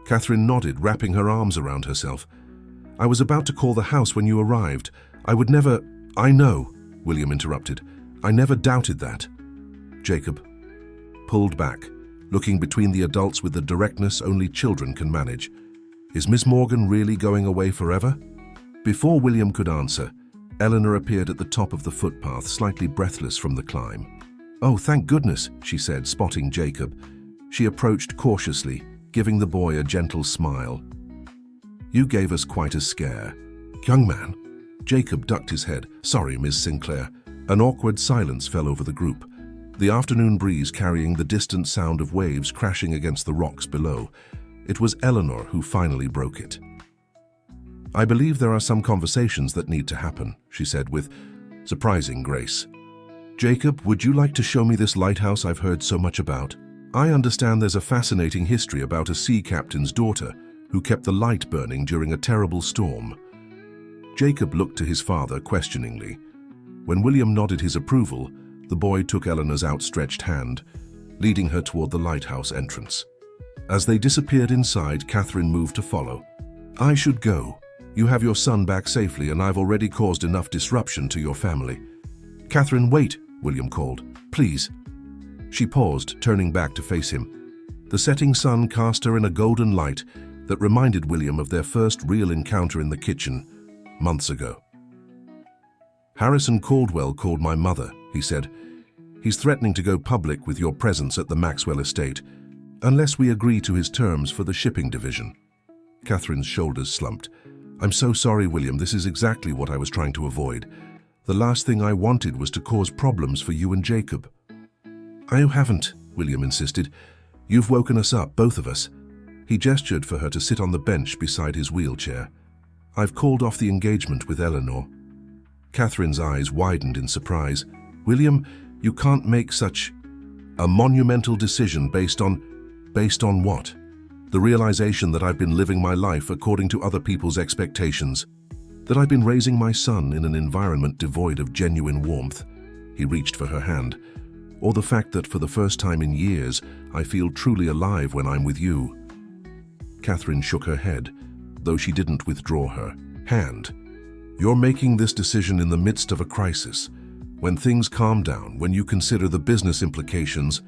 Catherine nodded, wrapping her arms around herself. "I was about to call the house when you arrived. I would never—" "I know," William interrupted. "I never doubted that." Jacob pulled back, looking between the adults with the directness only children can manage. "Is Miss Morgan really going away forever?" Before William could answer, Eleanor appeared at the top of the footpath, slightly breathless from the climb. "Oh, thank goodness," she said, spotting Jacob. She approached cautiously, giving the boy a gentle smile. "You gave us quite a scare." "Young man." Jacob ducked his head. "Sorry, Miss Sinclair." An awkward silence fell over the group, the afternoon breeze carrying the distant sound of waves crashing against the rocks below. It was Eleanor who finally broke it. "I believe there are some conversations that need to happen," she said with surprising grace. "Jacob, would you like to show me this lighthouse I've heard so much about? I understand there's a fascinating history about a sea captain's daughter who kept the light burning during a terrible storm." Jacob looked to his father questioningly. When William nodded his approval, the boy took Eleanor's outstretched hand, leading her toward the lighthouse entrance. As they disappeared inside, Catherine moved to follow. "I should go. You have your son back safely, and I've already caused enough disruption to your family." "Catherine, wait," William called. "Please." She paused, turning back to face him. The setting sun cast her in a golden light that reminded William of their first real encounter in the kitchen, months ago. "Harrison Caldwell called my mother," he said. "He's threatening to go public with your presence at the Maxwell estate, unless we agree to his terms for the shipping division." Catherine's shoulders slumped. "I'm so sorry, William. This is exactly what I was trying to avoid. The last thing I wanted was to cause problems for you and Jacob." "I haven't," William insisted. "You've woken us up, both of us." He gestured for her to sit on the bench beside his wheelchair. "I've called off the engagement with Eleanor." Catherine's eyes widened in surprise. "William, you can't make such a monumental decision based on what? The realization that I've been living my life according to other people's expectations, that I've been raising my son in an environment devoid of genuine warmth." He reached for her hand. "Or the fact that for the first time in years, I feel truly alive when I'm with you." Catherine shook her head, though she didn't withdraw her hand. "You're making this decision in the midst of a crisis. When things calm down, when you consider the business implications—"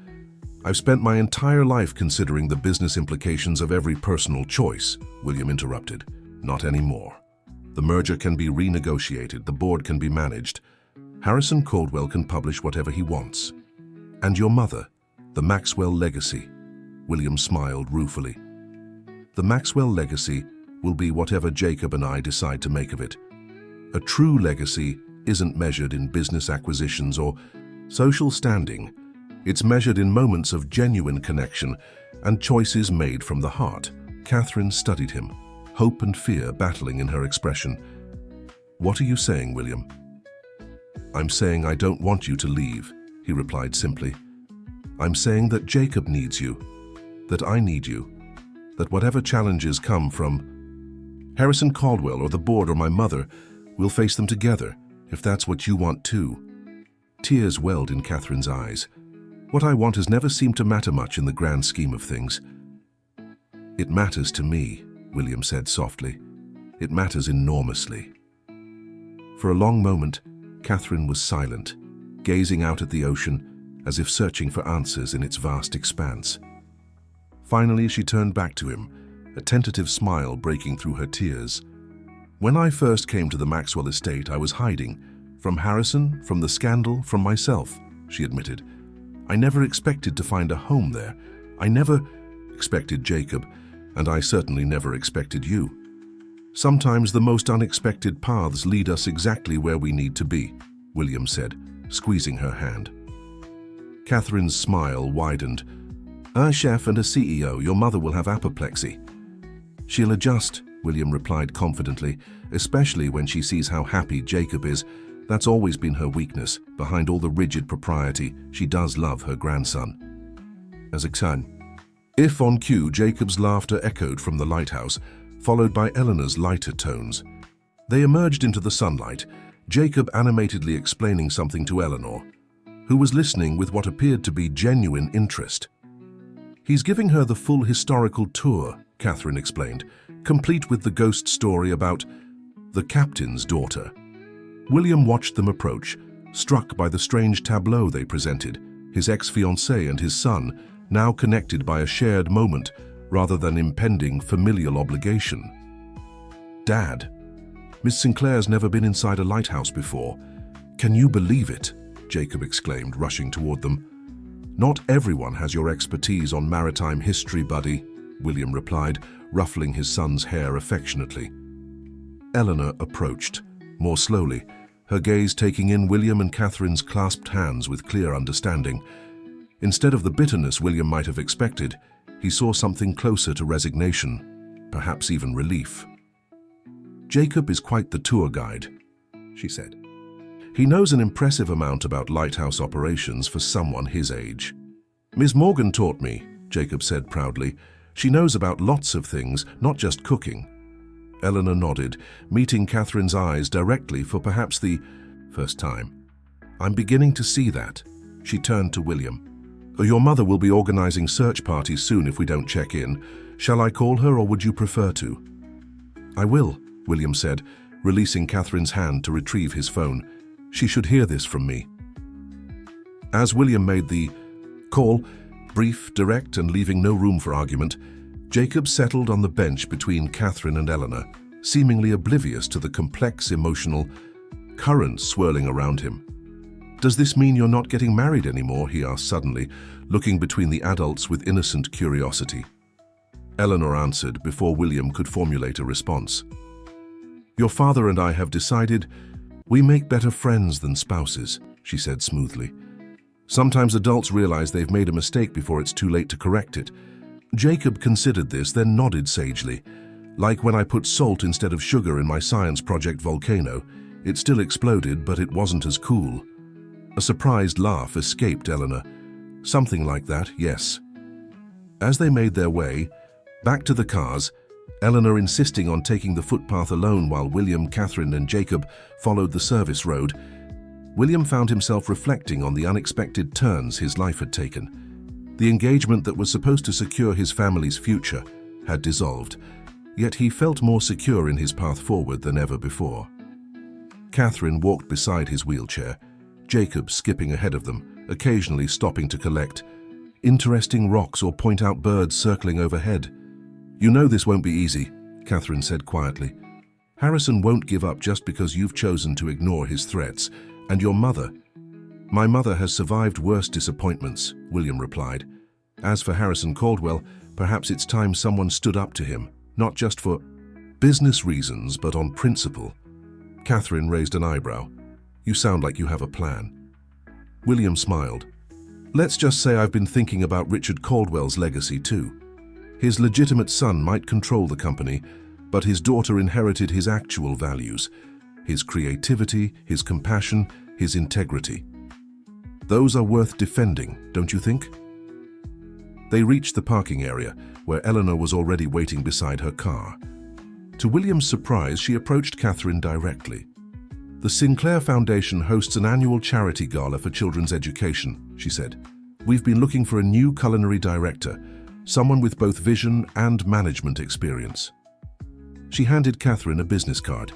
"I've spent my entire life considering the business implications of every personal choice," William interrupted. "Not anymore. The merger can be renegotiated, the board can be managed. Harrison Caldwell can publish whatever he wants. And your mother, the Maxwell legacy." William smiled ruefully. "The Maxwell legacy will be whatever Jacob and I decide to make of it. A true legacy isn't measured in business acquisitions or social standing. It's measured in moments of genuine connection and choices made from the heart." Catherine studied him, hope and fear battling in her expression. "What are you saying, William?" "I'm saying I don't want you to leave," he replied simply. "I'm saying that Jacob needs you, that I need you, that whatever challenges come from Harrison Caldwell or the board or my mother, we'll face them together, if that's what you want too." Tears welled in Catherine's eyes. "What I want has never seemed to matter much in the grand scheme of things." "It matters to me," William said softly. "It matters enormously." For a long moment, Catherine was silent, gazing out at the ocean as if searching for answers in its vast expanse. Finally, she turned back to him, a tentative smile breaking through her tears. "When I first came to the Maxwell estate, I was hiding. From Harrison, from the scandal, from myself," she admitted. "I never expected to find a home there. I never expected Jacob, and I certainly never expected you. Sometimes the most unexpected paths lead us exactly where we need to be," William said, squeezing her hand. Catherine's smile widened. "A chef and a CEO, your mother will have apoplexy." "She'll adjust," William replied confidently, "especially when she sees how happy Jacob is. That's always been her weakness. Behind all the rigid propriety, she does love her grandson." As a son. If on cue, Jacob's laughter echoed from the lighthouse, followed by Eleanor's lighter tones. They emerged into the sunlight, Jacob animatedly explaining something to Eleanor, who was listening with what appeared to be genuine interest. "He's giving her the full historical tour," Catherine explained, complete with the ghost story about the captain's daughter. William watched them approach, struck by the strange tableau they presented, his ex-fiancée and his son, now connected by a shared moment rather than impending familial obligation. "Dad, Miss Sinclair's never been inside a lighthouse before. Can you believe it?" Jacob exclaimed, rushing toward them. "Not everyone has your expertise on maritime history, buddy," William replied, ruffling his son's hair affectionately. Eleanor approached, more slowly, her gaze taking in William and Catherine's clasped hands with clear understanding. Instead of the bitterness William might have expected, he saw something closer to resignation, perhaps even relief. "Jacob is quite the tour guide," she said. "He knows an impressive amount about lighthouse operations for someone his age." "Miss Morgan taught me," Jacob said proudly. "She knows about lots of things, not just cooking." Eleanor nodded, meeting Catherine's eyes directly for perhaps the first time. "I'm beginning to see that." She turned to William. "Your mother will be organizing search parties soon if we don't check in. Shall I call her or would you prefer to?" "I will," William said, releasing Catherine's hand to retrieve his phone. "She should hear this from me." As William made the call, brief, direct, and leaving no room for argument, Jacob settled on the bench between Catherine and Eleanor, seemingly oblivious to the complex emotional currents swirling around him. "Does this mean you're not getting married anymore?" he asked suddenly, looking between the adults with innocent curiosity. Eleanor answered before William could formulate a response. "Your father and I have decided we make better friends than spouses," she said smoothly. "Sometimes adults realize they've made a mistake before it's too late to correct it." Jacob considered this, then nodded sagely. "Like when I put salt instead of sugar in my science project Volcano. It still exploded, but it wasn't as cool." A surprised laugh escaped Eleanor. "Something like that, yes." As they made their way back to the cars, Eleanor insisting on taking the footpath alone while William, Catherine, and Jacob followed the service road, William found himself reflecting on the unexpected turns his life had taken. The engagement that was supposed to secure his family's future had dissolved, yet he felt more secure in his path forward than ever before. Catherine walked beside his wheelchair, Jacob skipping ahead of them, occasionally stopping to collect interesting rocks or point out birds circling overhead. "You know this won't be easy," Catherine said quietly. "Harrison won't give up just because you've chosen to ignore his threats. And your mother—" "My mother has survived worse disappointments," William replied. "As for Harrison Caldwell, perhaps it's time someone stood up to him, not just for business reasons, but on principle." Catherine raised an eyebrow. "You sound like you have a plan." William smiled. "Let's just say I've been thinking about Richard Caldwell's legacy too. His legitimate son might control the company, but his daughter inherited his actual values. his creativity, his compassion, his integrity. Those are worth defending, don't you think? They reached the parking area, where Eleanor was already waiting beside her car. To William's surprise, she approached Catherine directly. "The Sinclair Foundation hosts an annual charity gala for children's education," she said. "We've been looking for a new culinary director, someone with both vision and management experience." She handed Catherine a business card.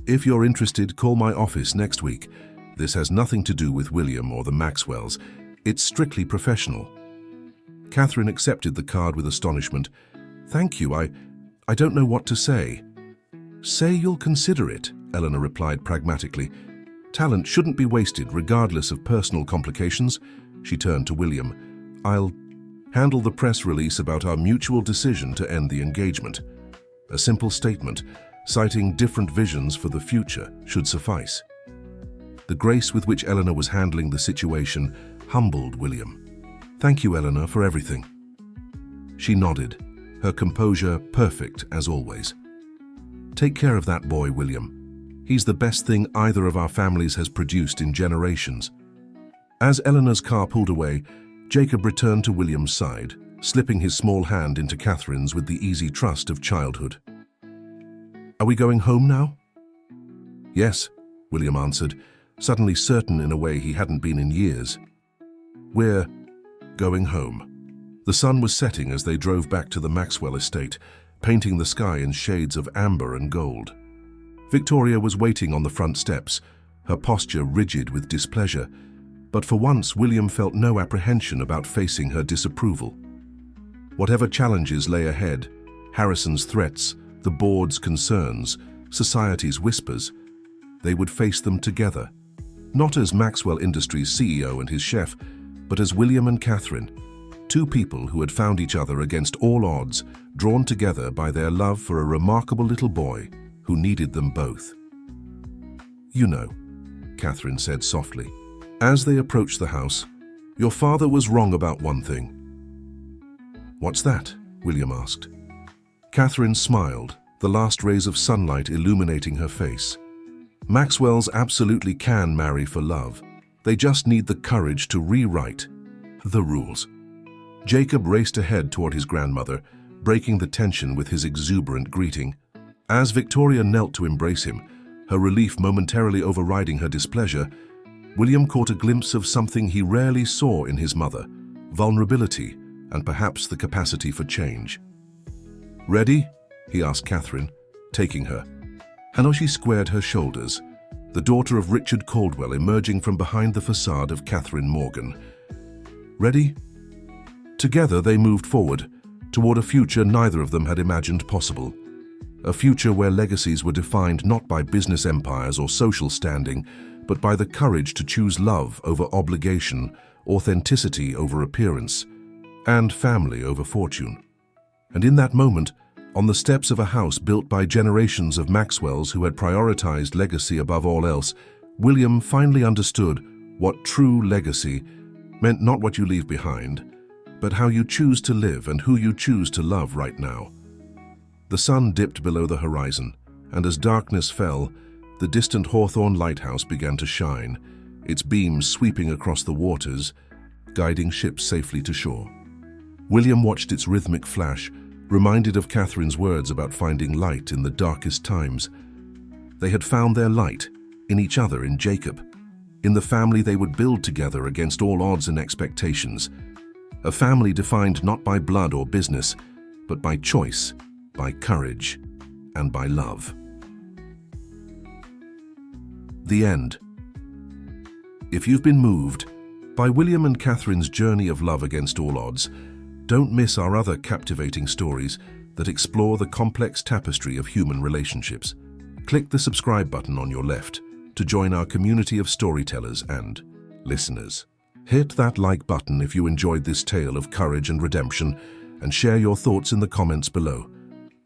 "If you're interested, call my office next week. This has nothing to do with William or the Maxwells. It's strictly professional." Catherine accepted the card with astonishment. "Thank you, I don't know what to say." "Say you'll consider it," Eleanor replied pragmatically. "Talent shouldn't be wasted regardless of personal complications." She turned to William. "I'll handle the press release about our mutual decision to end the engagement. A simple statement, citing different visions for the future, should suffice." The grace with which Eleanor was handling the situation humbled William. "Thank you, Eleanor, for everything." She nodded, her composure perfect as always. "Take care of that boy, William. He's the best thing either of our families has produced in generations." As Eleanor's car pulled away, Jacob returned to William's side, slipping his small hand into Catherine's with the easy trust of childhood. "Are we going home now?" "Yes," William answered, suddenly certain in a way he hadn't been in years. "We're going home." The sun was setting as they drove back to the Maxwell estate, painting the sky in shades of amber and gold. Victoria was waiting on the front steps, her posture rigid with displeasure, but for once William felt no apprehension about facing her disapproval. Whatever challenges lay ahead, Harrison's threats, the board's concerns, society's whispers, they would face them together, not as Maxwell Industries CEO and his chef, but as William and Catherine, two people who had found each other against all odds, drawn together by their love for a remarkable little boy who needed them both. "You know," Catherine said softly, as they approached the house, "your father was wrong about one thing." "What's that?" William asked. Catherine smiled, the last rays of sunlight illuminating her face. "Maxwells absolutely can marry for love. They just need the courage to rewrite the rules." Jacob raced ahead toward his grandmother, breaking the tension with his exuberant greeting. As Victoria knelt to embrace him, her relief momentarily overriding her displeasure, William caught a glimpse of something he rarely saw in his mother: vulnerability and perhaps the capacity for change. "Ready?" he asked Catherine, taking her. Hanoshi squared her shoulders, the daughter of Richard Caldwell emerging from behind the facade of Catherine Morgan. "Ready?" Together they moved forward, toward a future neither of them had imagined possible. A future where legacies were defined not by business empires or social standing, but by the courage to choose love over obligation, authenticity over appearance, and family over fortune. And in that moment, on the steps of a house built by generations of Maxwells who had prioritized legacy above all else, William finally understood what true legacy meant: not what you leave behind, but how you choose to live and who you choose to love right now. The sun dipped below the horizon, and as darkness fell, the distant Hawthorne lighthouse began to shine, its beams sweeping across the waters, guiding ships safely to shore. William watched its rhythmic flash, reminded of Catherine's words about finding light in the darkest times. They had found their light in each other, in Jacob, in the family they would build together against all odds and expectations. A family defined not by blood or business, but by choice, by courage, and by love. The end. If you've been moved by William and Catherine's journey of love against all odds, don't miss our other captivating stories that explore the complex tapestry of human relationships. Click the subscribe button on your left to join our community of storytellers and listeners. Hit that like button if you enjoyed this tale of courage and redemption, and share your thoughts in the comments below.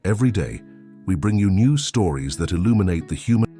Every day, we bring you new stories that illuminate the human